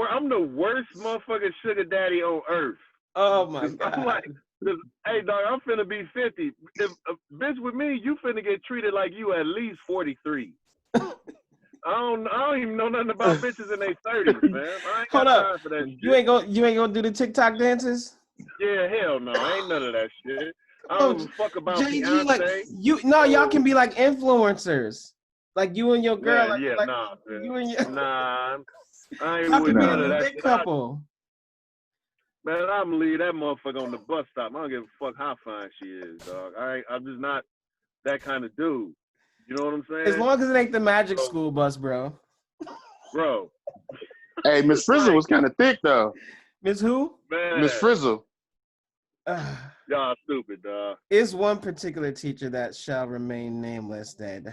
I'm the worst motherfucking sugar daddy on earth. Oh my God. I'm like, hey dog, I'm finna be 50. If a bitch with me, you finna get treated like you at least 43. I don't even know nothing about bitches in their 30s, man. I ain't got time for that shit. You ain't gonna do the TikTok dances? Yeah, hell no. Ain't none of that shit. I don't give a fuck about JG, Beyonce. like y'all can be like influencers. Like you and your girl. Man, like nah, you and your nah. I ain't y'all with can be none a of that big shit. couple. Man, I'm gonna leave that motherfucker on the bus stop. I don't give a fuck how fine she is, dog. I'm just not that kind of dude. You know what I'm saying? As long as it ain't the magic school bus, bro. Bro. Hey, Miss Frizzle was kind of thick, though. Miss who? Miss Frizzle. Y'all stupid, dog. Is one particular teacher that shall remain nameless that...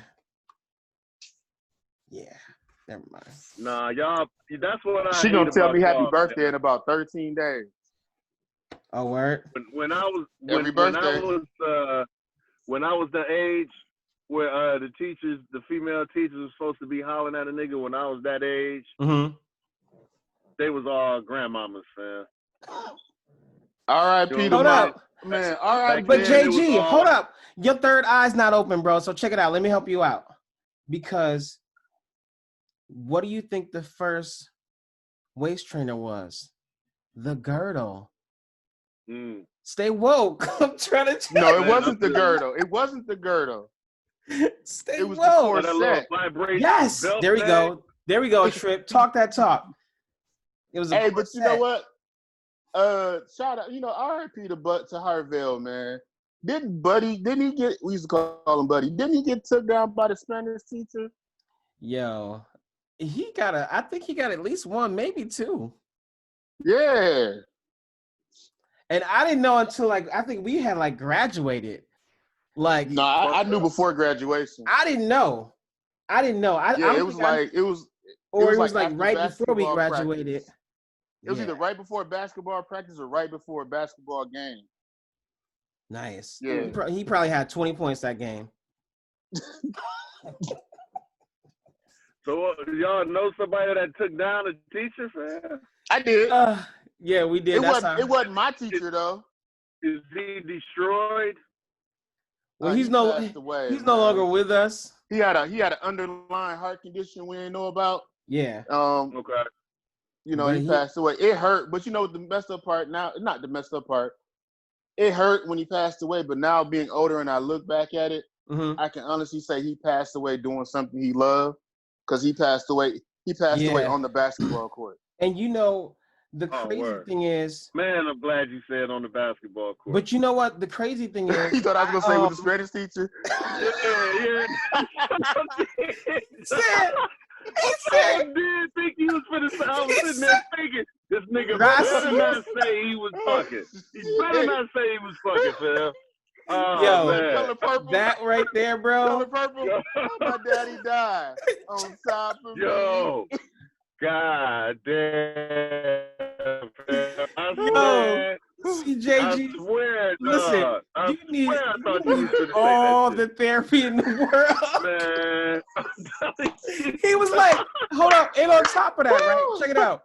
Yeah, never mind. Nah, y'all, that's what I She hate gonna tell about me happy y'all, birthday man. in about 13 days. Oh, word? When I was the age where the female teachers were supposed to be hollering at a nigga, when I was that age, they was all grandmamas, fam. R.I.P. Hold up. Man, R.I.P. But JG, hold up. Your third eye's not open, bro. So check it out. Let me help you out. Because what do you think the first waist trainer was? The girdle. Stay woke. I'm trying to tell No, it wasn't the girdle. It wasn't the girdle. It was woke. The corset. Yes. There we go. There we go, Trip. Talk that talk. It was a but you know what? Shout out, R.I.P. to Harvell, man. Didn't he get, we used to call him Buddy, didn't he get took down by the Spanish teacher? Yo, I think he got at least one, maybe two. Yeah. And I didn't know until I think we had graduated. No, I knew before graduation. I didn't know. It was right before we graduated. Practice. It was either right before basketball practice or right before a basketball game. Nice. Yeah. He probably had 20 points that game. So y'all know somebody that took down a teacher, fam? I did. Yeah, we did. It wasn't my teacher though. Is he destroyed? Well, he's no longer with us. He had an underlying heart condition we didn't know about. Yeah. Okay. He passed away. It hurt, but the messed up part now, not the messed up part. It hurt when he passed away, but now being older and I look back at it, I can honestly say he passed away doing something he loved, because he passed away. He passed away on the basketball court. And the crazy thing is, man, I'm glad you said on the basketball court. But you know what? The crazy thing is, you thought I was gonna say with the Spanish teacher? Yeah. I did think he was for the. I was sitting there thinking, this nigga better not say he was fucking. He better not say he was fucking, fam. Yo, man. Color purple. That right there, bro. Color purple. My daddy died on top of me. God damn. CJG, I swear, listen, dog. you need all the therapy in the Man. world. He was like, hold up, and on top of that, right? Check it out.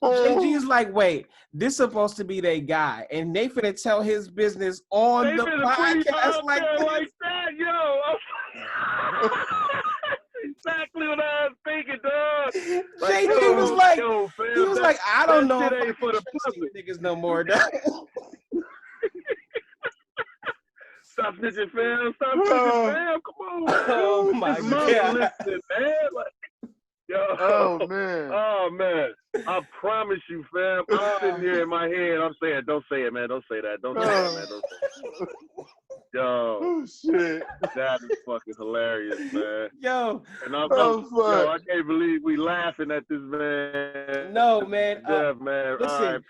JG is like, wait, this supposed to be their guy, and they finna tell his business on the podcast like that, yo. exactly what I was thinking, dog. Like, JT was like, fam, he was like, I don't know if I ain't can for the trust public. these niggas no more, dog. Stop snitching, fam. Stop snitching, fam. Come on, man. Oh my Mom God. listening, man. Like, yo. Oh man. Oh man. I promise you, fam. I'm sitting here in my head. I'm saying, don't say it, man. Don't say that. Don't say that, man. Don't say it. Yo. Oh shit. That is fucking hilarious, man. Yo. And I can't believe we laughing at this man. No, man. Death, man. Listen.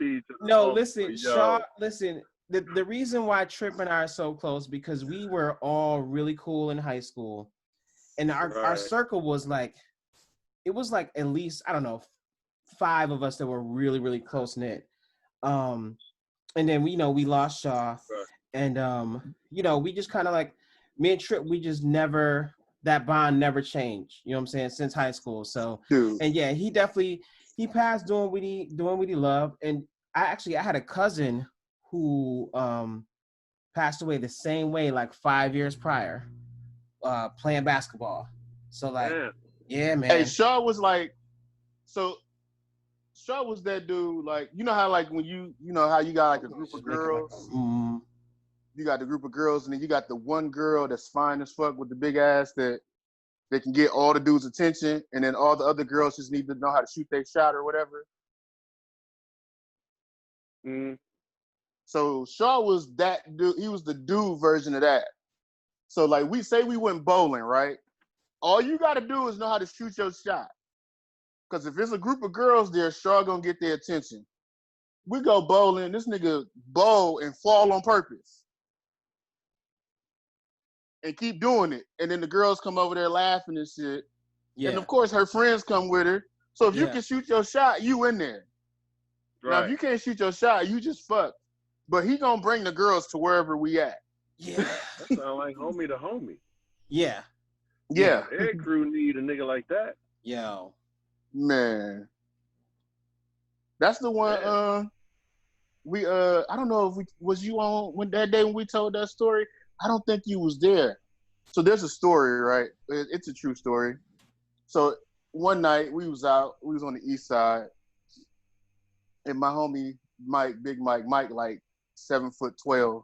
Listen, Shaw. Listen. The reason why Trip and I are so close because we were all really cool in high school, and our circle was like, it was like at least I don't know, 5 of us that were really really close knit. And then we lost Shaw, and we just kind of like me and Trip, we just never, that bond never changed. You know what I'm saying, since high school. So and yeah, he passed doing what he loved, and I had a cousin who passed away the same way like 5 years prior, playing basketball. So like, yeah, man. Hey, Shaw was like, Shaw was that dude, like, you know how like when you know how you got like a group of girls, you got the group of girls, and then you got the one girl that's fine as fuck with the big ass that can get all the dudes' attention, and then all the other girls just need to know how to shoot their shot or whatever. So Shaw was that dude. He was the dude version of that. So like we went bowling, right? All you got to do is know how to shoot your shot. Because if it's a group of girls there, Shaw gonna get their attention. We go bowling, this nigga bowl and fall on purpose. And keep doing it. And then the girls come over there laughing and shit. Yeah. And of course her friends come with her. So if you can shoot your shot, you in there. Right. Now if you can't shoot your shot, you just fucked. But he gonna bring the girls to wherever we at. Yeah. That sound like homie to homie. Yeah. Yeah. Every crew need a nigga like that. Yo. Man. That's the one I don't know if was you on when that day when we told that story? I don't think you was there. So there's a story, right? It's a true story. So one night we was on the east side, and my homie Mike, Big Mike, like 7'12".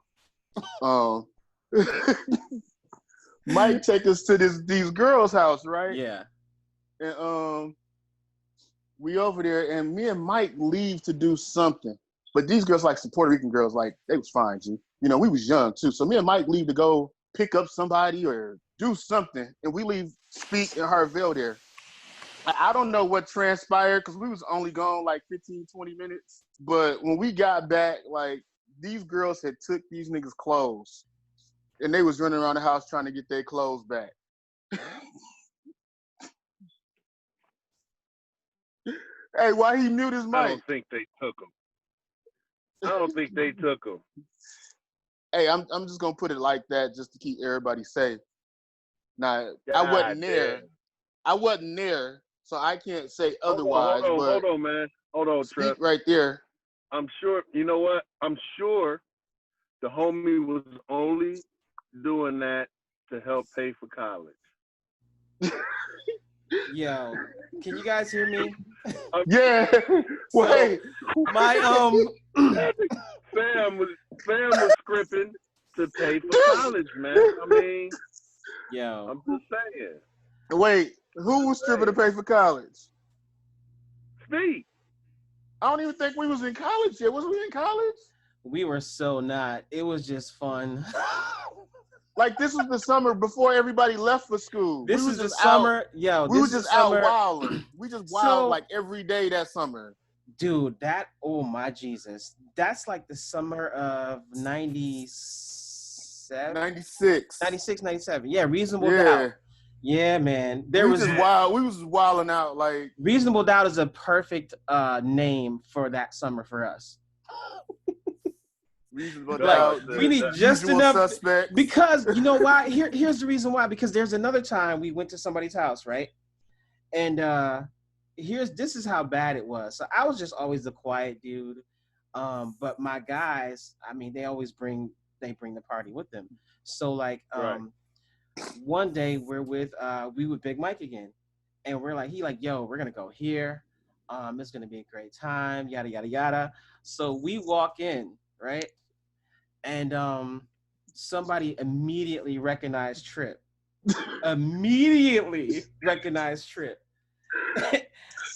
Mike take us to these girls' house, right? Yeah. And we over there, and me and Mike leave to do something. But these girls, like some Puerto Rican girls, like they was fine, G. You know, we was young too. So me and Mike leave to go pick up somebody or do something, and we leave Speak and Harville there. I don't know what transpired because we was only gone like 15, 20 minutes. But when we got back, like these girls had took these niggas' clothes, and they was running around the house trying to get their clothes back. Hey, why he mute his mic? I don't think they took them. Hey, I'm just gonna put it like that just to keep everybody safe. Now, I wasn't there, so I can't say otherwise. Hold on, man. Hold on, Trev. Right there. I'm sure. You know what? I'm sure the homie was only doing that to help pay for college. Yo, can you guys hear me? Yeah. Wait. My Sam was scripting to pay for college, man. I mean, yo, I'm just saying. Wait, who was stripping to pay for college? Steve. I don't even think we was in college yet. Was we in college? We were so not. It was just fun. Like this was the summer before everybody left for school. This is the summer. Yo, we were just out wilding. We just wild like every day that summer. Dude, oh my Jesus. That's like the summer of 97? 96. 96, 97. Yeah, Reasonable Doubt. Yeah, man. We was wilding out like. Reasonable Doubt is a perfect name for that summer for us. Reasonable doubt. We need just enough suspects. Because you know why? Here's the reason why. Because there's another time we went to somebody's house, right? And this is how bad it was. So I was just always the quiet dude. But my guys, I mean, they bring the party with them. So like one day we with Big Mike again. And we're like, yo, we're gonna go here. It's gonna be a great time, yada yada yada. So we walk in, right? And somebody immediately recognized Trip. Immediately recognized Trip.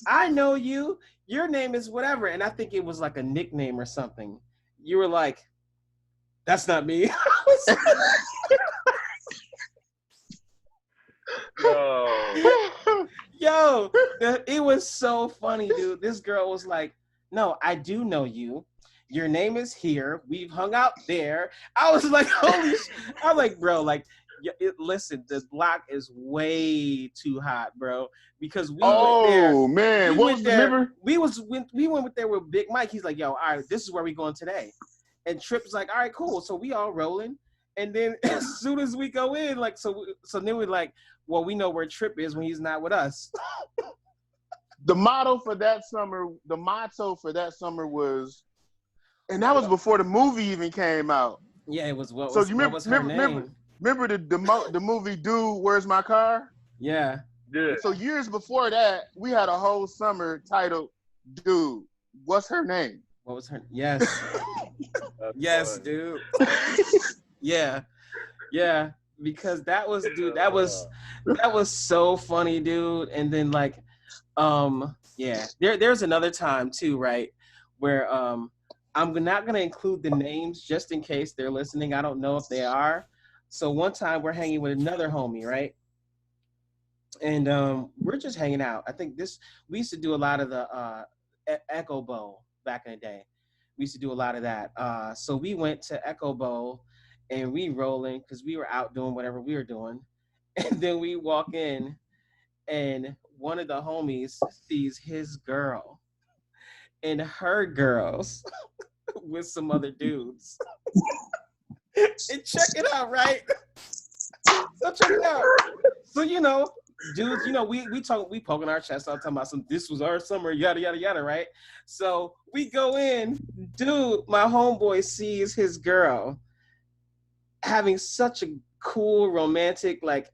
I know you. Your name is whatever. And I think it was like a nickname or something. You were like, that's not me. Yo, it was so funny, dude. This girl was like, no, I do know you. Your name is here. We've hung out there. I was like, holy shit. I'm like, bro, like, listen, the block is way too hot, bro. Because we went there. Oh man, what was the river? We went there with Big Mike. He's like, yo, all right, this is where we going today. And Trip's like, all right, cool. So we all rolling. And then as soon as we go in, like, so then we're like, well, we know where Trip is when he's not with us. The motto for that summer was, and that was before the movie even came out. Yeah, it was. What was her name? Remember the movie Dude, Where's My Car? Yeah. So years before that, we had a whole summer titled Dude, What's Her Name? What was her? Yes. Yes, dude. Yeah. Because that was, dude, that was so funny, dude. And then like, yeah, there's another time too, right? Where I'm not gonna include the names just in case they're listening. I don't know if they are. So one time we're hanging with another homie, right? And we're just hanging out. I think we used to do a lot of the Echo Bowl back in the day. We used to do a lot of that. So we went to Echo Bowl and we rolling because we were out doing whatever we were doing. And then we walk in and one of the homies sees his girl and her girls with some other dudes. And check it out, right? So check it out. So, you know, dudes, you know, we poking our chest out, talking about this was our summer, yada, yada, yada, right? So we go in, dude, my homeboy sees his girl having such a cool, romantic, like,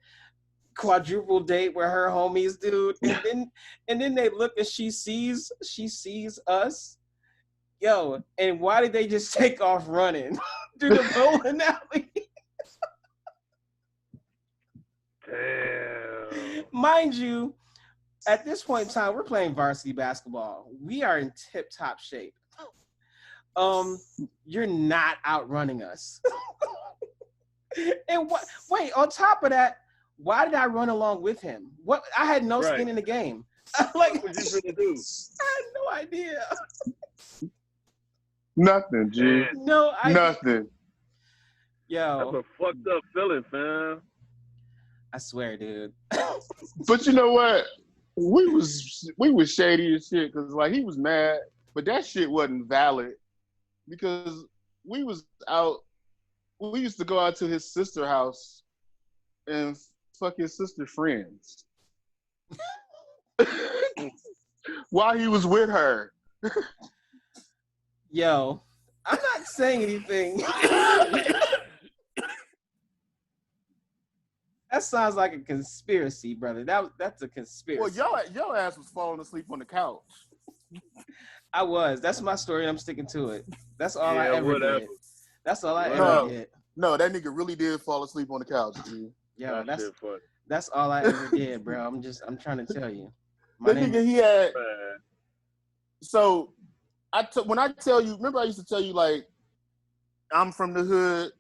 quadruple date with her homies, dude. And then they look and she sees us. Yo, and why did they just take off running through the bowling alley? Damn. Mind you, at this point in time, we're playing varsity basketball. We are in tip-top shape. You're not outrunning us. And wait, on top of that, why did I run along with him? What? I had no skin in the game. Like, what you gonna do? I had no idea. Nothing, G. No idea. Nothing. Yo. That's a fucked up feeling, fam. I swear, dude. But you know what? We was shady as shit because like he was mad, but that shit wasn't valid because we was out. We used to go out to his sister's house and fuck his sister friends while he was with her. Yo, I'm not saying anything. That sounds like a conspiracy, brother. That's a conspiracy. Well, your ass was falling asleep on the couch. I was. That's my story, and I'm sticking to it. That's all I ever did. That's all I ever did. No, that nigga really did fall asleep on the couch, dude. Yo, that's all I ever did, bro. I'm trying to tell you. The nigga he had. So, when I tell you, remember I used to tell you like, I'm from the hood.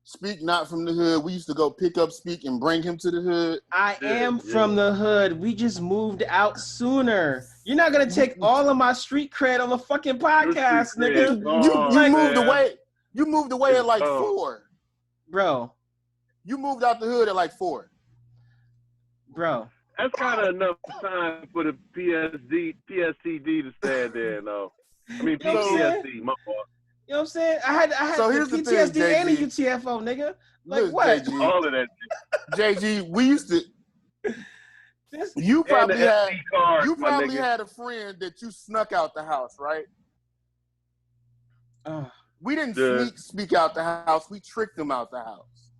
Speak not from the hood. We used to go pick up Speak and bring him to the hood. I am from the hood. We just moved out sooner. You're not gonna take all of my street cred on the fucking podcast, nigga. You moved away. You moved away at like 4. Bro. You moved out the hood at like 4. Bro. That's kind of enough time for the PSTD to stand there, though. I mean, PTSD, my fault. You know what I'm saying? I had so the here's PTSD the thing, and a UTFO, nigga. Like, look, what? JG, all of that. JG, we used to. You probably had a friend that you snuck out the house, right? We didn't speak out the house. We tricked them out the house.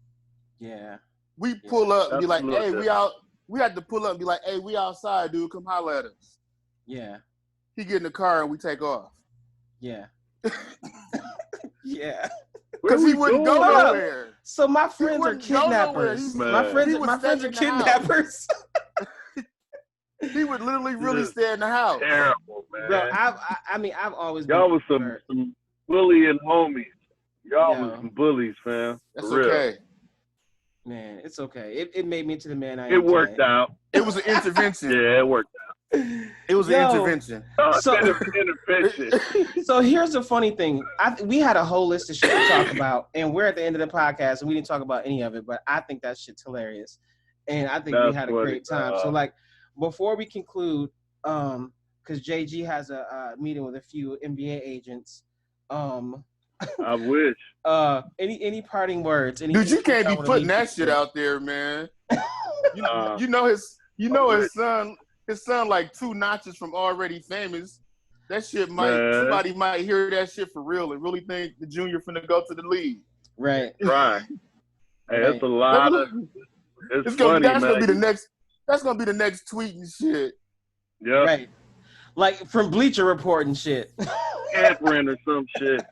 Yeah. We pull up and be like, hey, we out. we had to pull up and be like, hey, we outside, dude. Come holler at us. Yeah. He get in the car and we take off. Yeah. Yeah. Because he wouldn't go nowhere. So my friends are kidnappers. My friends are kidnappers. He would literally really stay in the house. Terrible, man. Bro, I mean, I've always y'all was some bullying homies. Y'all was some bullies, fam. That's okay. Man, it's okay. It made me into the man I am. It worked out. It was an intervention. Yeah, it worked out. It was an intervention. So here's the funny thing. We had a whole list of shit to talk about, and we're at the end of the podcast, and we didn't talk about any of it, but I think that shit's hilarious. And I think we had a great time. So, like, before we conclude, because JG has a meeting with a few NBA agents, I wish. Any parting words? Dude, you can't be putting that shit out there, man. You know his son like 2 notches from already famous. That shit somebody might hear that shit for real and really think the junior finna go to the league. Right. Hey, that's a lot of. That's gonna be the next tweet and shit. Yeah. Right. Like from Bleacher Report and shit. Tampering or some shit.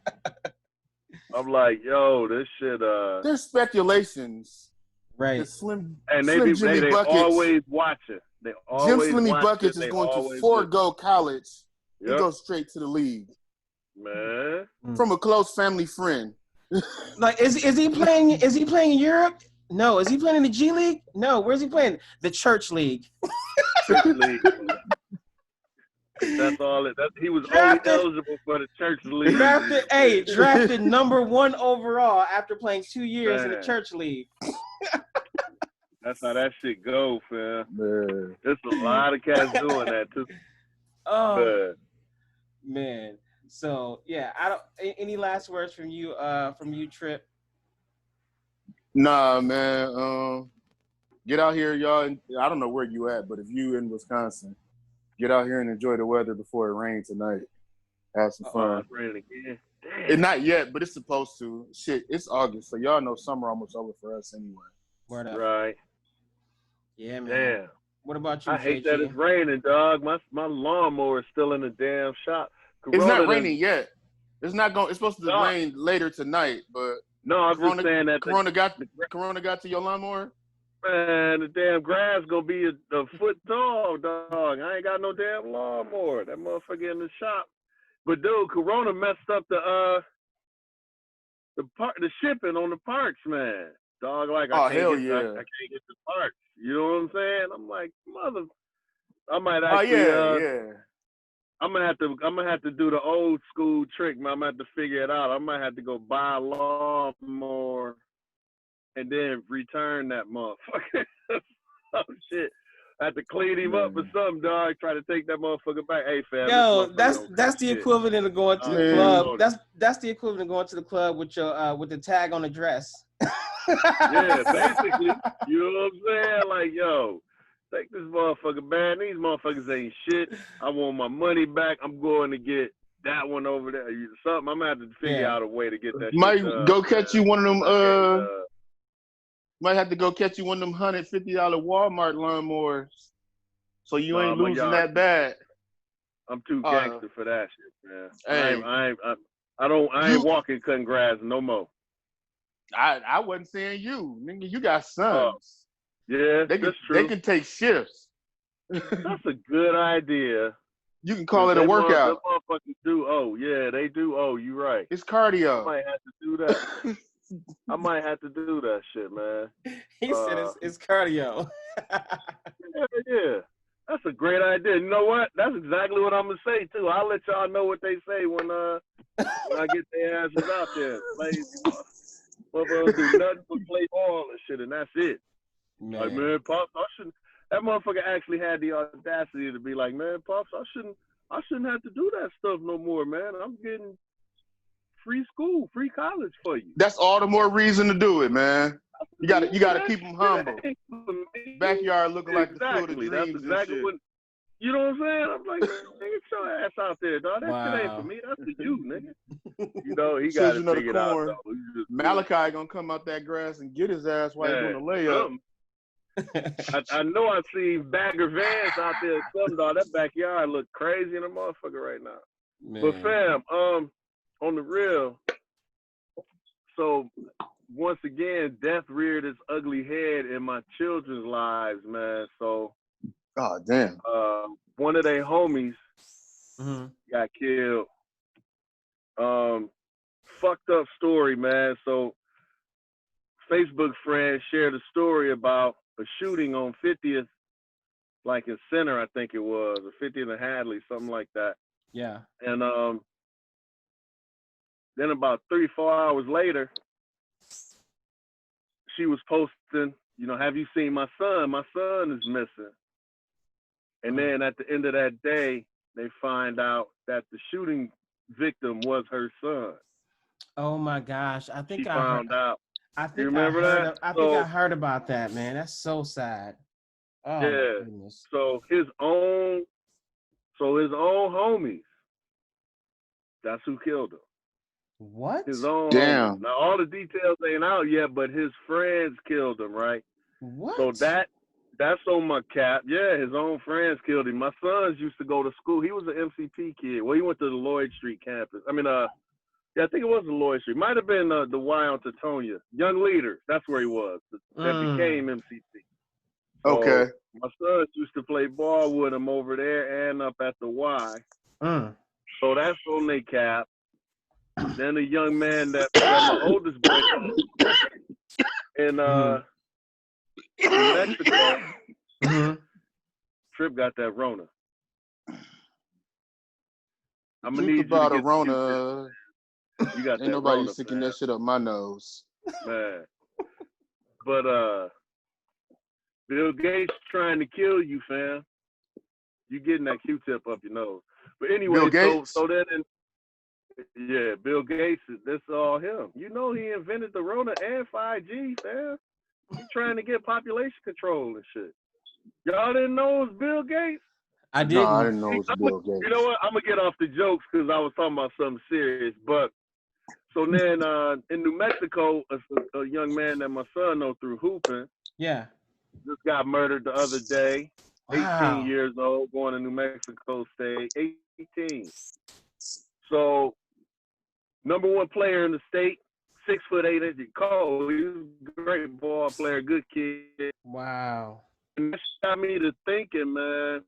I'm like, yo, this shit. There's speculations. Right. The Slim they always watch it. They always Jim Slimmy Buckets is going to forego college. He goes straight to the league. Man. From a close family friend. Like, is he playing in Europe? No. Is he playing in the G League? No. Where's he playing? The Church League. Church League. That's all it. He was only eligible for the Church League. Drafted number 1 overall after playing 2 years in the Church League. That's how that shit go, fam. There's a lot of cats doing that too. Oh, man. So yeah, I don't. Any last words from you, Trip? Nah, man. Get out here, y'all. I don't know where you at, but if you in Wisconsin, get out here and enjoy the weather before it rains tonight. Have some fun. It's raining again. It's not yet, but it's supposed to. Shit, it's August, so y'all know summer almost over for us anyway. Word up. Right. Yeah, man. Damn. What about you, I hate JG? that it's raining, dog. My lawnmower is still in the damn shop. It's not raining yet. It's supposed to rain later tonight, but no, I'm just saying that Corona got to your lawnmower. Man, the damn grass gonna be a foot tall, dog. I ain't got no damn lawnmower. That motherfucker in the shop. But dude, Corona messed up the shipping on the parts, man. Dog, like I can't get the parts. You know what I'm saying? I'm like, I might actually. I'm gonna have to do the old school trick, man. I'm gonna have to figure it out. I might have to go buy a lawnmower and then return that motherfucker. Oh shit. I have to clean him up or something, dog. Try to take that motherfucker back. Hey, fam. Yo, that's the equivalent of going to the club. That's the equivalent of going to the club with your with the tag on the dress. Yeah, basically. You know what I'm saying? Like, yo, take this motherfucker, man. These motherfuckers ain't shit. I want my money back. I'm going to get that one over there. Something. I'm gonna have to figure out a way to get that. Might go catch you one of them. Might have to go catch you one of them $150 Walmart lawnmowers, so you ain't losing that bad. I'm too gangster for that shit, man. Hey, I ain't walking cutting grass no more. I wasn't saying you, nigga. You got sons. Yeah, that's true. They can take shifts. That's a good idea. You can call it a workout. Motherfuckers do. Oh yeah, they do. Oh, you right. It's cardio. I might have to do that. I might have to do that shit, man. He said it's cardio. Yeah. That's a great idea. You know what? That's exactly what I'm gonna say too. I'll let y'all know what they say when I get their asses out there. Motherfuckers do nothing but play ball and shit, and that's it. Man. Like, man, Pops, I shouldn't. That motherfucker actually had the audacity to be like, man, Pops, I shouldn't have to do that stuff no more, man. I'm getting free school, free college for you. That's all the more reason to do it, man. You gotta keep them humble. Backyard looking like the field of dreams. That's exactly what. You know what I'm saying? I'm like, nigga, get your ass out there, dog. That shit ain't for me. That's for you, nigga. You know, he got to figure it out, though. Malachi gonna come out that grass and get his ass while he's doing the layup. I know I see bagger vans out there. Something dog. That backyard look crazy in the motherfucker right now. Man. But fam, on the real. So once again, death reared its ugly head in my children's lives, man. So, God damn. One of their homies got killed. Fucked up story, man. So, Facebook friends shared a story about a shooting on 50th, like in Center, I think it was, or 50th and Hadley, something like that. Yeah. And then about 3-4 hours later, she was posting, you know, have you seen my son? My son is missing. And then at the end of that day, they find out that the shooting victim was her son. Oh my gosh! I think she found out. I think I heard about that, man. That's so sad. Oh, yeah. My goodness. So his own homies. That's who killed him. What? His own Damn. homies. Now all the details ain't out yet, but his friends killed him, right? What? So that's on my cap. Yeah, his own friends killed him. My sons used to go to school. He was an MCP kid. Well, he went to the Lloyd Street campus. I mean, yeah, I think it was the Lloyd Street. Might have been the Y on Teutonia. Young Leaders. That's where he was. That became MCP. So okay. My sons used to play ball with him over there and up at the Y. So that's on their cap. Then a young man that my oldest boy in Mexico. Trip got that Rona. I'm gonna need about you a Rona. You got ain't that nobody Rona, sticking man. that shit up my nose. Man. But Bill Gates trying to kill you, fam. You getting that Q-tip up your nose. But anyway, so then yeah, Bill Gates, that's all him. You know he invented the Rona and 5G, fam. He trying to get population control and shit. Y'all didn't know it was Bill Gates? I didn't. No, I didn't know it was Bill Gates. You know what? I'm gonna get off the jokes because I was talking about something serious. But so then in New Mexico, a young man that my son knows through hooping, just got murdered the other day. Wow. 18 years old, going to New Mexico State. 18. So #1 player in the state, 6'8" Cole. He was a great ball player, good kid. Wow. And that got me to thinking, man,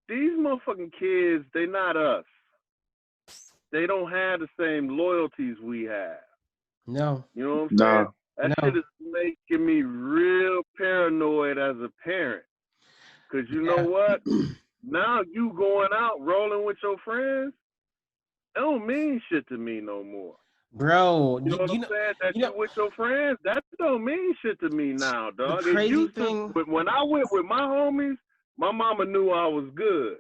these motherfucking kids, they not us. They don't have the same loyalties we have. No. You know what I'm saying? That shit is making me real paranoid as a parent. Because you know what? Now you going out rolling with your friends, it don't mean shit to me no more. Bro, you know what I'm saying? That you with your friends, that don't mean shit to me now, dog. The crazy thing, when I went with my homies, my mama knew I was good.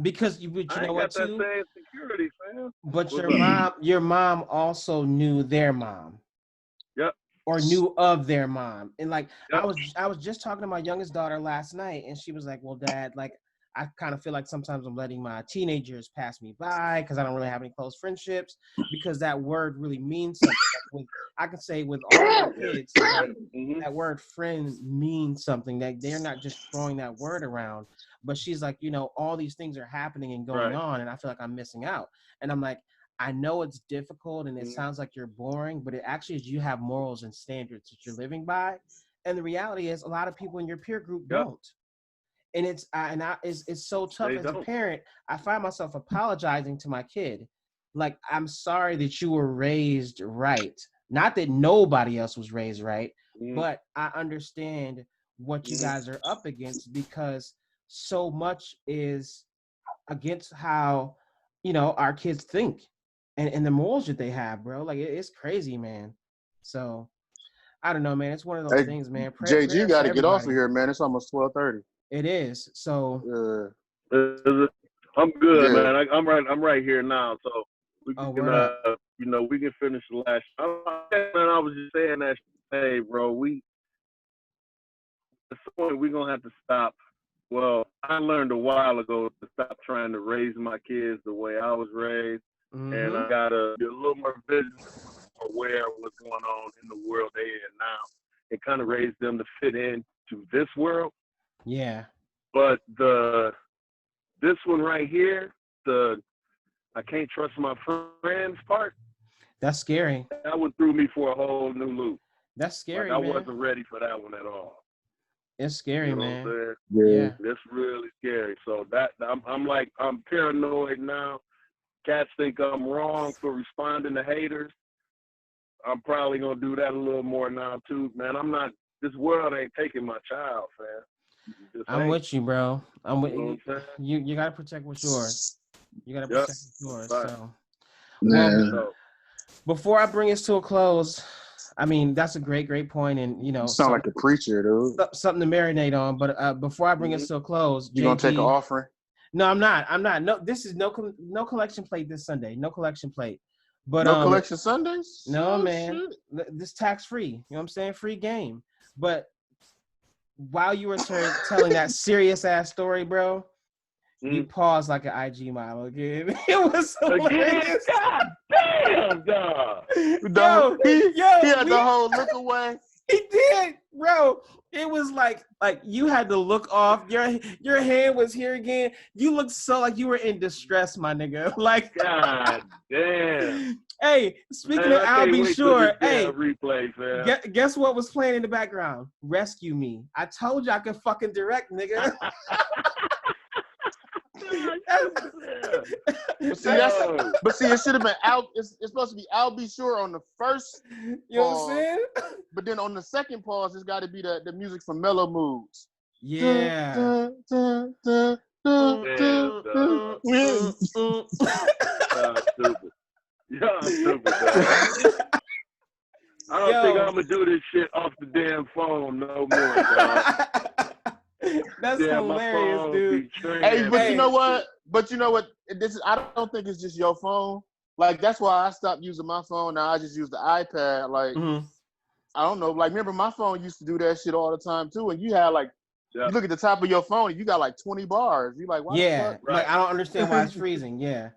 Because you know what too? I got that same security, fam. But your mom also knew their mom. Yep. Or knew of their mom. And like I was just talking to my youngest daughter last night, and she was like, well, Dad, like I kind of feel like sometimes I'm letting my teenagers pass me by because I don't really have any close friendships, because that word really means something. I can say with all my kids, like, that word friend means something, that they're not just throwing that word around. But she's like, you know, all these things are happening and going on, and I feel like I'm missing out. And I'm like, I know it's difficult and it sounds like you're boring, but it actually is, you have morals and standards that you're living by. And the reality is a lot of people in your peer group don't. And it's so tough as a parent. I find myself apologizing to my kid. Like, I'm sorry that you were raised right. Not that nobody else was raised right, but I understand what you guys are up against, because so much is against how, you know, our kids think and the morals that they have, bro. Like, it's crazy, man. So I don't know, man. It's one of those things, man. JG got to get off of here, man. It's almost 12:30. It is. So I'm good, man. I'm right here now, so we can you know, we can finish the last. Man, I was just saying that. Hey, bro, at some point we're gonna have to stop. Well, I learned a while ago to stop trying to raise my kids the way I was raised, and I gotta be a little more vigilant, aware of what's going on in the world they in now, and kind of raise them to fit in to this world. Yeah. But this one right here, I can't trust my friends part. That's scary. That one threw me for a whole new loop. That's scary, like, man. I wasn't ready for that one at all. It's scary, you know man. What I'm yeah. It's really scary. So that I'm paranoid now. Cats think I'm wrong for responding to haters. I'm probably gonna do that a little more now too, man. This world ain't taking my child, fam. I'm with you, bro. I'm with you. You gotta protect what's yours. You gotta protect what's yours. Right. So, well, before I bring us to a close, I mean that's a great point, and you sound like a preacher, dude. Something to marinate on. But before I bring us to a close, you gonna take an offering? No, I'm not. No, this is no collection plate this Sunday. No collection plate. But no collection Sundays? No, man. Shit. This tax free. You know what I'm saying? Free game. But while you were telling that serious ass story, bro, you paused like an IG model again. It was hilarious. God damn, dog. He had the whole look away. He did, bro. It was like you had to look off. Your hand was here again. You looked so like you were in distress, my nigga. Like, God damn. Hey, speaking of I'll Be Sure, hey, replay, man. Guess what was playing in the background? Rescue Me. I told you I could fucking direct, nigga. But see, it should have been out. It's supposed to be I'll Be Sure on the first. You know what I'm saying? But then on the second pause, it's got to be the music from Mellow Moods. Yeah. Stupid. Yeah, stupid. I don't think I'm gonna do this shit off the damn phone no more, dog. That's hilarious, dude. Hey, but you know what? I don't think it's just your phone. Like, that's why I stopped using my phone. Now I just use the iPad. Like, I don't know. Like, remember my phone used to do that shit all the time too. And you had like, you look at the top of your phone and you got like 20 bars. You like, why the fuck? Like, I don't understand why it's freezing. Yeah.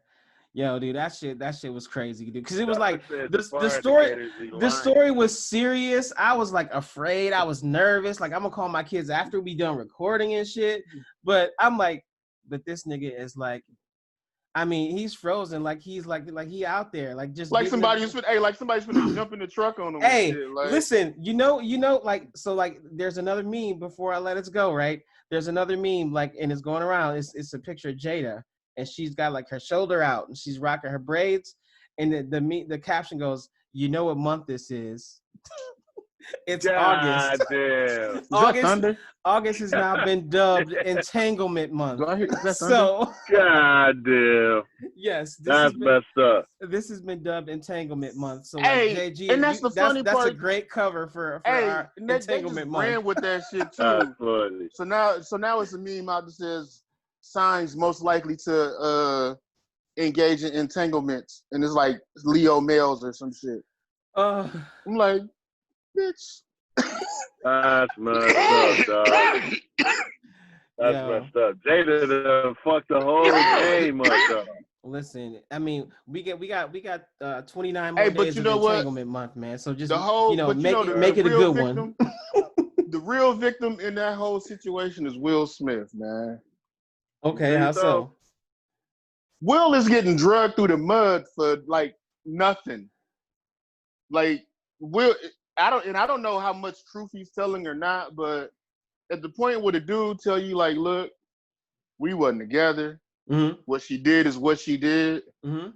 Yo, dude, that shit was crazy, dude. Because it was like the story was serious. I was like afraid. I was nervous. Like, I'm gonna call my kids after we done recording and shit. But I'm like, but this nigga is like, I mean, he's frozen. Like he's like he out there. Like just like somebody's gonna jump in the truck on him. Hey, shit, like. Listen, you know, like so like there's another meme before I let it go, right? There's another meme like and it's going around. It's a picture of Jada. And she's got like her shoulder out and she's rocking her braids. And the caption goes, you know what month this is? It's August. Damn. August has now been dubbed Entanglement Month. So, God damn. Yes. That's messed up. This has been dubbed Entanglement Month. So hey, like, JG, and that's the funny part. That's a great cover for our Entanglement Month. Ran with that shit too. So now it's a meme out that says, signs most likely to engage in entanglements, and it's like Leo males or some shit. I'm like, bitch. That's messed up, dog. That's messed up. Jada fucked the whole game up, dog. Listen, I mean, we got 29 more days of Entanglement Month, man. So just make it a good one. The real victim in that whole situation is Will Smith, man. Okay, how so? Will is getting drugged through the mud for like nothing. Like Will, I don't know how much truth he's telling or not, but at the point where the dude tell you like, look, we wasn't together. Mm-hmm. What she did is what she did. Mm-hmm.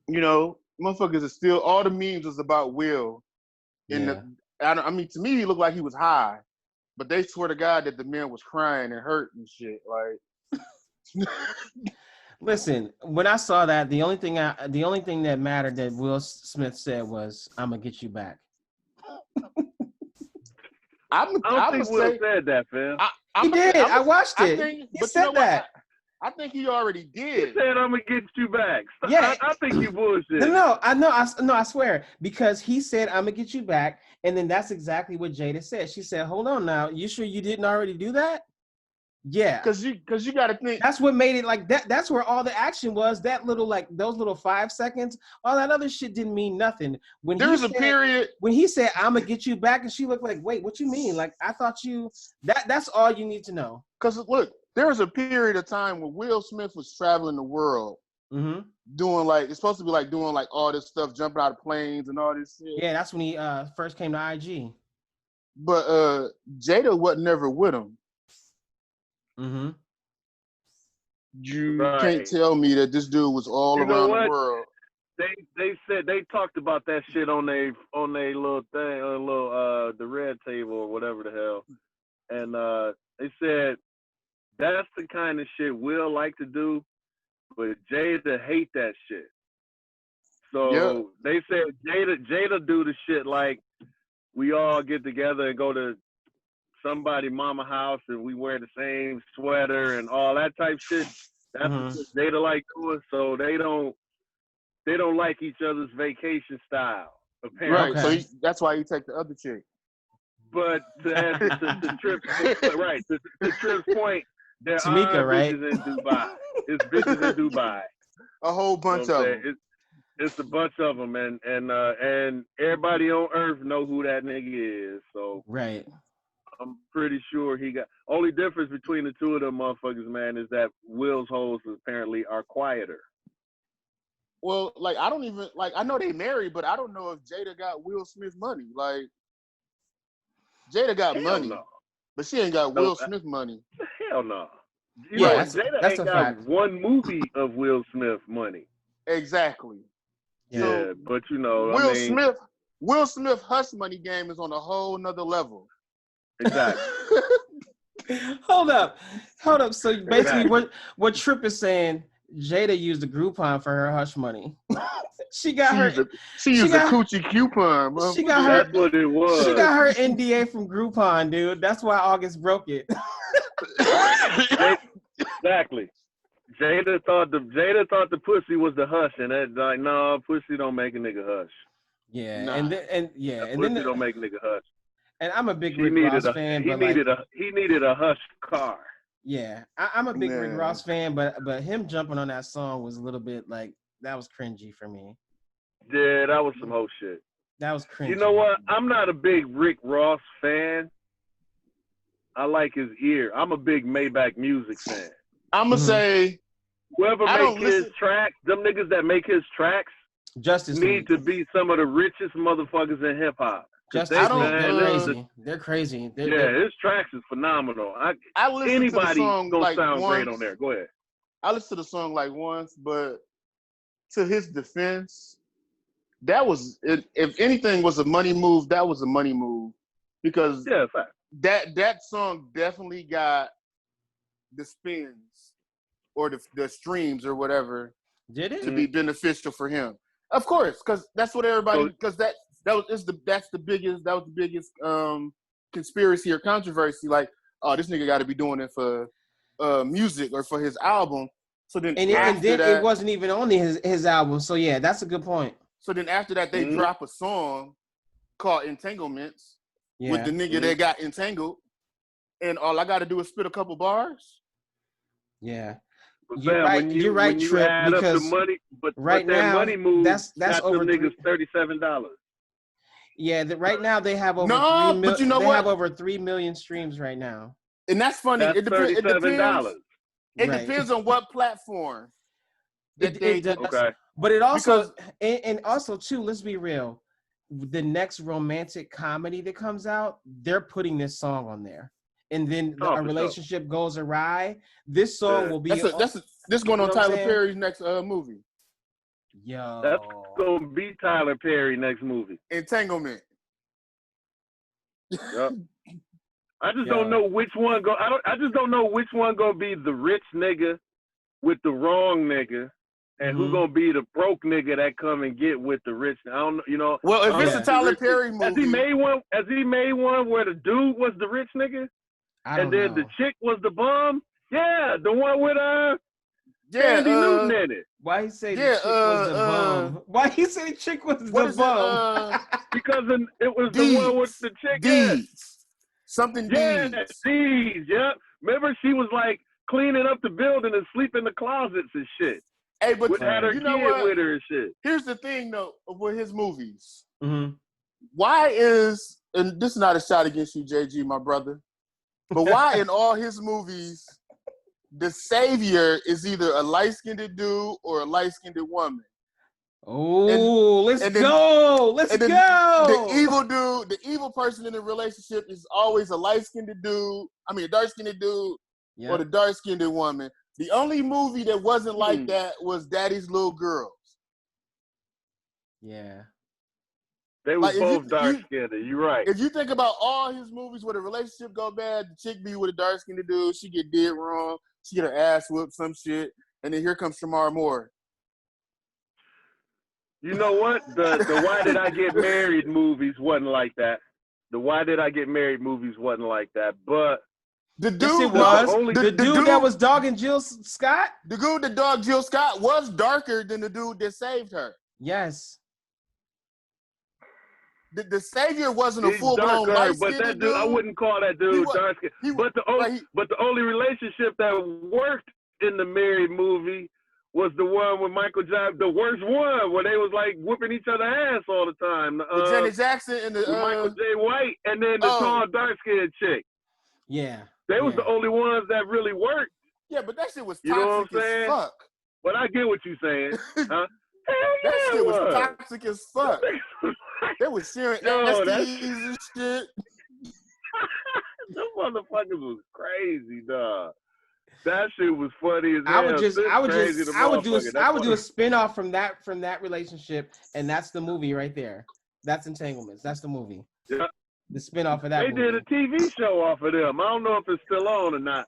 You know, motherfuckers are still all the memes was about Will. I mean, to me, he looked like he was high. But they swear to God that the man was crying and hurt and shit. Like, listen, when I saw that, the only thing that mattered that Will Smith said was, "I'm gonna get you back." I don't think Will said that, fam. He did. I watched it. He said that. I think he already did. He said, "I'm gonna get you back." Yeah, I think you bullshit. No, I swear, because he said, "I'm gonna get you back," and then that's exactly what Jada said. She said, "Hold on, now, you sure you didn't already do that? Yeah, because you got to think that's what made it like that. That's where all the action was. That little like those little 5 seconds. All that other shit didn't mean nothing. There's a period when he said, "I'm gonna get you back," and she looked like, "Wait, what you mean?" Like I thought you that's all you need to know. Because look, there was a period of time where Will Smith was traveling the world, doing like it's supposed to be like doing like all this stuff, jumping out of planes and all this shit. Yeah, that's when he first came to IG. But Jada wasn't never with him. You can't tell me that this dude was all around the world. They said they talked about that shit on they little thing, the red table or whatever the hell, and they said that's the kind of shit Will like to do, but Jada hate that shit. So they said Jada do the shit like we all get together and go to somebody mama house and we wear the same sweater and all that type shit. That's what Jada like doing. So they don't like each other's vacation style. Apparently. Right. So that's why he take the other chick. But to Tripp's point, there Tamika, are right? bitches in Dubai. It's bitches in Dubai. A whole bunch of them. It's a bunch of them, and everybody on Earth know who that nigga is. So right. I'm pretty sure he got. Only difference between the two of them motherfuckers, man, is that Will's hoes apparently are quieter. Well, like I don't even like. I know they married, but I don't know if Jada got Will Smith money. Like Jada got money, but she ain't got Will Smith money. Hell no. Jada ain't got one movie of Will Smith money. Exactly. Yeah, so, but Will Smith hush money game is on a whole nother level. Exactly. Hold up. So basically, what Tripp is saying, Jada used a Groupon for her hush money. She used a coochie coupon. That's what it was. She got her NDA from Groupon, dude. That's why August broke it. Exactly. Jada thought the pussy was the hush, and that's like, no, pussy don't make a nigga hush. Yeah, nah. and pussy don't make a nigga hush. And I'm a big Rick Ross fan. He needed a hush car. Yeah, I'm a big Rick Ross fan, but him jumping on that song was a little bit like that was cringy for me. Yeah, that was some whole shit. That was cringy. You know what? I'm not a big Rick Ross fan. I like his ear. I'm a big Maybach Music fan. I'm gonna say whoever makes his tracks, them niggas that make his tracks, need to be some of the richest motherfuckers in hip hop. They're crazy. They're crazy. His tracks is phenomenal. Anybody gonna sound great on there. Go ahead. I listened to the song like once, but to his defense, that was if anything was a money move, that was a money move because that song definitely got the spins or the streams or whatever. Did it to be beneficial for him? Of course, because that's what everybody. Because that was the biggest conspiracy or controversy. Like, oh, this nigga got to be doing it for music or for his album. So then, it wasn't even on his album. So yeah, that's a good point. So then after that, they drop a song called "Entanglements" with the nigga that got entangled, and all I got to do is spit a couple bars. Yeah. You're right, Trip. Because money, right now, money move, that's over niggas $37. Yeah, right now they have over 3 million. They have over 3 million streams right now, and that's funny. That's $37. It depends on what platform. But it also and also too. Let's be real. The next romantic comedy that comes out, they're putting this song on there. And then a relationship goes awry. This song will be. This going on Tyler Perry's next movie. Yo, that's gonna be Tyler Perry next movie. Entanglement. Yep. I just don't know which one go. I just don't know which one gonna be the rich nigga with the wrong nigga, and who gonna be the broke nigga that come and get with the rich. I don't know. You know. Well, if it's a Tyler Perry movie, has he made one where the dude was the rich nigga? And then the chick was the bum. Yeah, the one with Sandy Newton in it. Why he say the chick was the bum? Why he say the chick was the bum? Because it was the one with the chick. Deeds. Something Deeds. Deeds. Deeds. Yeah. Remember, she was like cleaning up the building and sleeping in the closets and shit. Hey, but had her you know kid what? with her and shit. Here's the thing, though, with his movies. Mm-hmm. Why is, and this is not a shot against you, JG, my brother, but why in all his movies, the savior is either a light-skinned dude or a light-skinned woman? Oh, let's go. The evil dude, the evil person in the relationship is always a light-skinned dude. I mean, a dark-skinned dude or the dark-skinned woman. The only movie that wasn't like that was Daddy's Little Girls. Yeah. They were both dark-skinned. You're right. If you think about all his movies where the relationship go bad, the chick be with a dark-skinned dude, she get dead wrong, she get her ass whooped, some shit, and then here comes Shamar Moore. You know what? The Why Did I Get Married movies wasn't like that. The Why Did I Get Married movies wasn't like that. But the dude the dude that was dogging Jill Scott? The dude that dogged Jill Scott was darker than the dude that saved her. Yes. The savior wasn't a full-blown light-skinned that dude, I wouldn't call that dude dark-skinned. But the only relationship that worked in the married movie was the one with Michael Jackson, the worst one, where they was like whipping each other ass all the time. With Janet Jackson and the Michael J. White, and then the tall, dark-skinned chick. Yeah. They was the only ones that really worked. Yeah, but that shit was toxic as fuck. But I get what you're saying. Huh? That shit was toxic as fuck. They was sharing STDs and shit. Them motherfuckers was crazy, dog. That shit was funny as hell. I would do a spin-off from that relationship, and that's the movie right there. That's Entanglements. That's the movie. Yeah. The spin-off of that movie. They did a TV show off of them. I don't know if it's still on or not.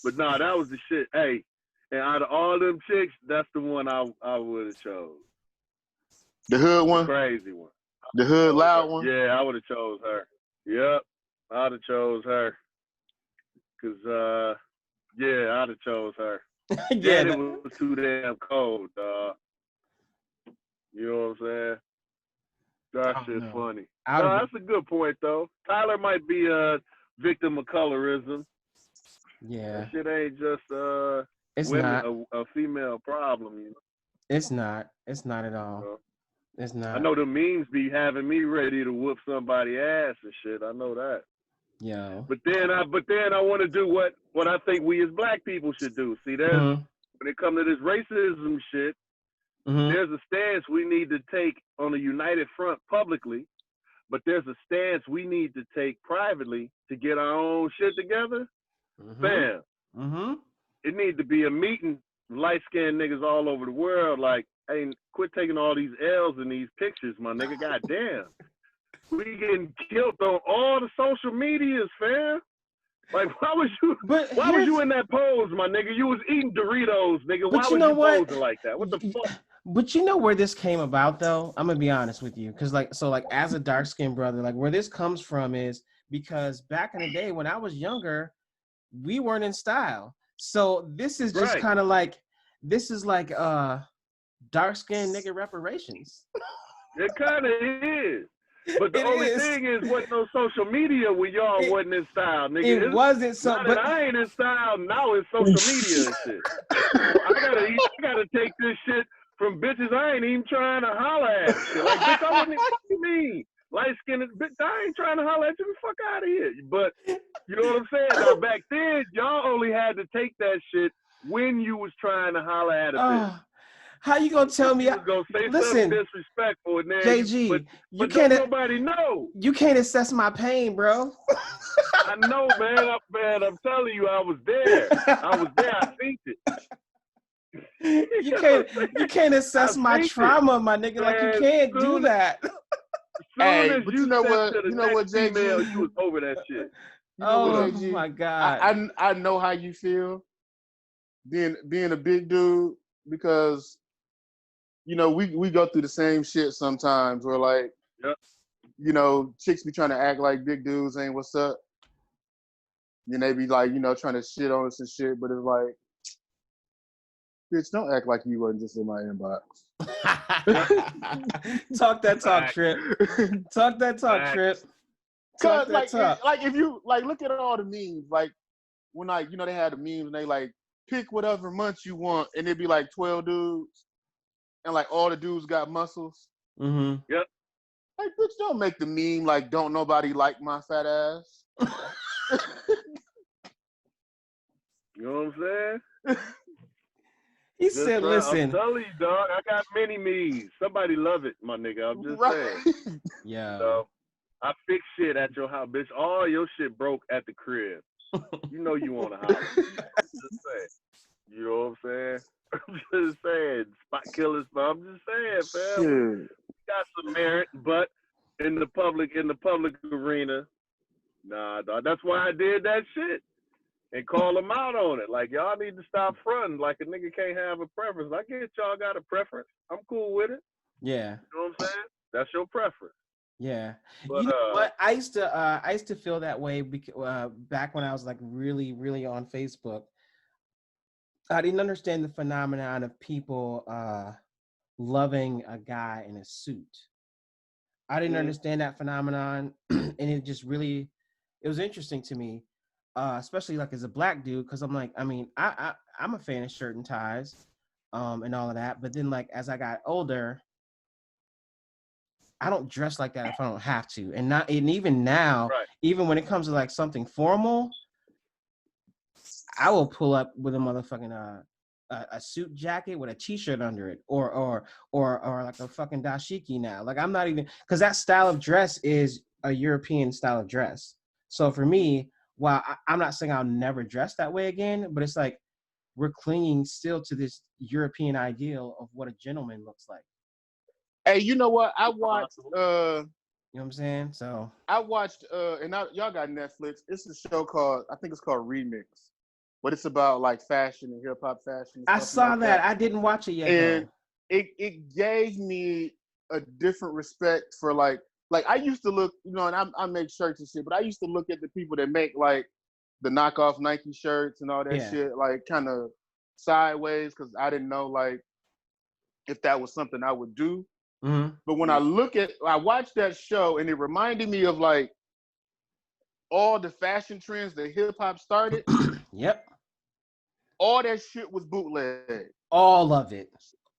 But no, that was the shit. Hey, and out of all them chicks, that's the one I would have chose. The hood one? The crazy one. The hood loud one? Yeah, I would have chose her. Yep. I'd have chose her. Because, yeah, I'd have chose her. Yeah, it was too damn cold, dog. You know what I'm saying? That shit's funny. No, that's a good point, though. Tyler might be a victim of colorism. Yeah. That shit ain't just it's women, not a female problem, you know? It's not. It's not at all. It's not. I know the memes be having me ready to whoop somebody's ass and shit. I know that. Yeah. But then I want to do what I think we as black people should do. See, there's when it comes to this racism shit, there's a stance we need to take on a united front publicly, but there's a stance we need to take privately to get our own shit together. Fam. It needs to be a meeting, light-skinned niggas all over the world, like, hey, quit taking all these L's in these pictures, my nigga. Goddamn. We getting killed on all the social medias, fam. Like, why was you in that pose, my nigga? You was eating Doritos, nigga. Why was you posing like that? What the fuck? But you know where this came about, though? I'm gonna be honest with you, because as a dark-skinned brother, like where this comes from is because back in the day when I was younger, we weren't in style. So this is just kind of like dark-skinned nigga reparations. It kind of is. But the only thing is, wasn't no social media when y'all wasn't in style, nigga. It wasn't so. But I ain't in style now. It's social media and shit. I gotta take this shit from bitches I ain't even trying to holler at. Shit. Like, bitch, I wouldn't even. What you mean? Light-skinned bitch, I ain't trying to holler at you. The fuck out of here. But you know what I'm saying? Now back then, y'all only had to take that shit when you was trying to holler at a bitch. How you gonna tell me? Gonna say something disrespectful, and then JG, but can't. Nobody know. You can't assess my pain, bro. I know, man. I'm telling you, I was there. I seen it. You can't assess my trauma, my nigga. Like you can't do that. Hey, but you know what, JG? You was over that shit. My God. I know how you feel being a big dude, because you know we go through the same shit sometimes where like you know, chicks be trying to act like big dudes ain't what's up. And they be like, you know, trying to shit on us and shit, but it's like, bitch, don't act like you wasn't just in my inbox. Talk that talk, Trip. Talk that talk, Trip. Cause like if you like look at all the memes, like when like, you know, they had the memes and they like pick whatever month you want, and it'd be like 12 dudes, and like all the dudes got muscles. Mm-hmm. Yep. Like, bitch, don't make the meme like don't nobody like my fat ass. You know what I'm saying? He said, listen. I'm telling you, dog, I got many memes. Somebody love it, my nigga. I'm just saying. Yeah. So, I fix shit at your house, bitch. All your shit broke at the crib. You know you want to holler. Just saying. You know what I'm saying? I'm just saying. Spot killers, but I'm just saying, fam. You got some merit, but in the public arena, nah, dog. That's why I did that shit. And call them out on it. Like, y'all need to stop fronting. Like, a nigga can't have a preference. I get y'all got a preference. I'm cool with it. Yeah. You know what I'm saying? That's your preference. Yeah. But, you know what? I used to feel that way back when I was like really, really on Facebook. I didn't understand the phenomenon of people loving a guy in a suit. I didn't understand that phenomenon, and it was interesting to me. Especially like as a black dude, because I'm like, I mean, I'm a fan of shirt and ties, and all of that. But then like as I got older, I don't dress like that if I don't have to. And even now, even when it comes to like something formal, I will pull up with a motherfucking a suit jacket with a t-shirt under it, or like a fucking dashiki now. Like I'm not even, because that style of dress is a European style of dress. So for me, while I'm not saying I'll never dress that way again, but it's like we're clinging still to this European ideal of what a gentleman looks like. Hey, you know what? I watched you know what I'm saying? So I watched y'all got Netflix. It's a show called, I think it's called Remix. But it's about like fashion and hip hop fashion. I saw like that. I didn't watch it yet. And it gave me a different respect for like I used to look, you know, and I make shirts and shit, but I used to look at the people that make like the knockoff Nike shirts and all that shit, like kind of sideways, because I didn't know like if that was something I would do. Mm-hmm. But when I watched that show, and it reminded me of like all the fashion trends that hip hop started. Yep. All that shit was bootleg. All of it.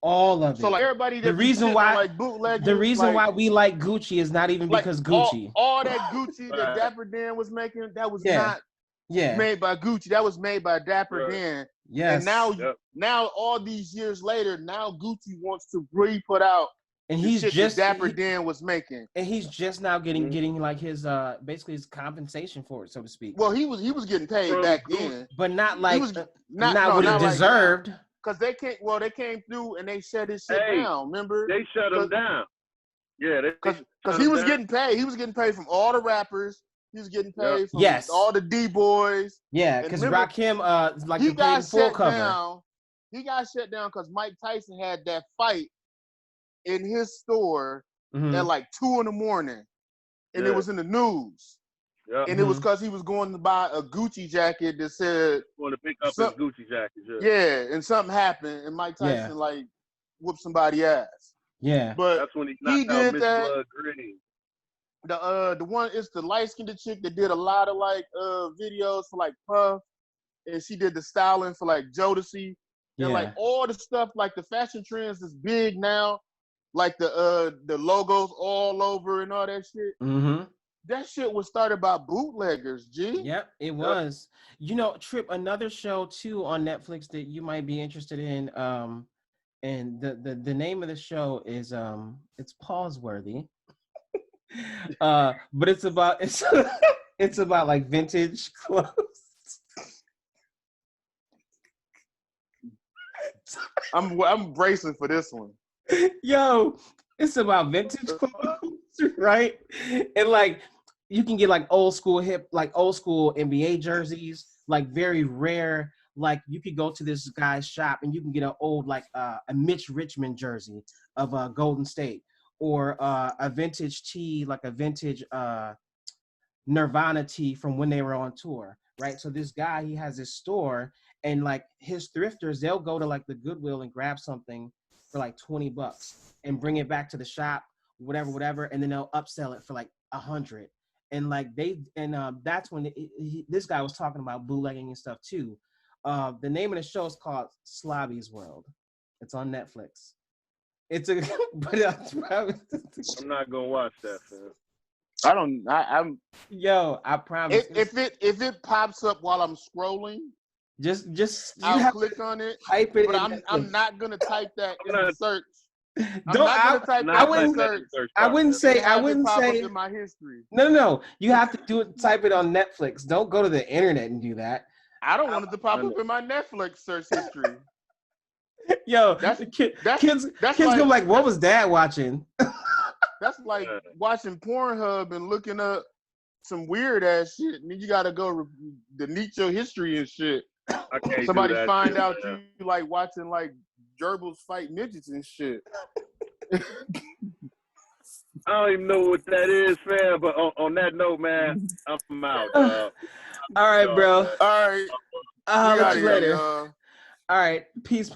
So like everybody, the reason why like bootleg, the reason why we like Gucci is not even because Gucci. All that Gucci that Dapper Dan was making, that was not made by Gucci. That was made by Dapper Dan. Yes. And now all these years later, now Gucci wants to re-put out and he's shit just that Dapper Dan was making. And he's just now getting like his basically his compensation for it, so to speak. Well, he was getting paid back then, but not like not what he deserved. Because they came through and they shut his shit down. Remember? They shut him down. Yeah, because he was getting paid. He was getting paid from all the rappers. He was getting paid from all the D-boys. Yeah, because Rakim, like he got full cover. He got shut down because Mike Tyson had that fight in his store at like 2 a.m, and it was in the news. Yeah. And it was because he was going to buy a Gucci jacket that said going to pick up his Gucci jacket. Yeah, and something happened, and Mike Tyson like whooped somebody's ass. Yeah, but that's when he knocked out Miss Blood Green. The one is the light-skinned chick that did a lot of like videos for like Puff, and she did the styling for like Jodeci, and like all the stuff like the fashion trends is big now, like the logos all over and all that shit. Mm-hmm. That shit was started by bootleggers, G. Yep, it was. You know, Trip, another show too on Netflix that you might be interested in. And the name of the show is it's Pause-worthy. But it's about it's about like vintage clothes. I'm bracing for this one. Yo, it's about vintage clothes, right? And like you can get like old school NBA jerseys, like very rare. Like you could go to this guy's shop and you can get an old like a Mitch Richmond jersey of Golden State, or a vintage tee, like a vintage Nirvana tee from when they were on tour, right? So this guy, he has his store, and like his thrifters, they'll go to like the Goodwill and grab something for like $20 and bring it back to the shop, whatever, and then they'll upsell it for like $100. and like that's when this guy was talking about bootlegging and stuff too. The name of the show is called Slobby's World. It's on Netflix. It's a I'm not gonna watch that, man. I'm Yo, I promise. If it pops up while I'm scrolling, just I'll click on it. Type it. But I'm not gonna type that in the search. I wouldn't say in my history. No. You have to type it on Netflix. Don't go to the internet and do that. I don't want it to pop up in my Netflix search history. Yo, kids go like, what was Dad watching? That's like watching Pornhub and looking up some weird ass shit, and then you gotta go delete your history and shit. Somebody find out you like watching like gerbils fight midgets and shit. I don't even know what that is, man. But on that note, man, I'm out. All right, bro. All right. I'll see you later. All right. Peace.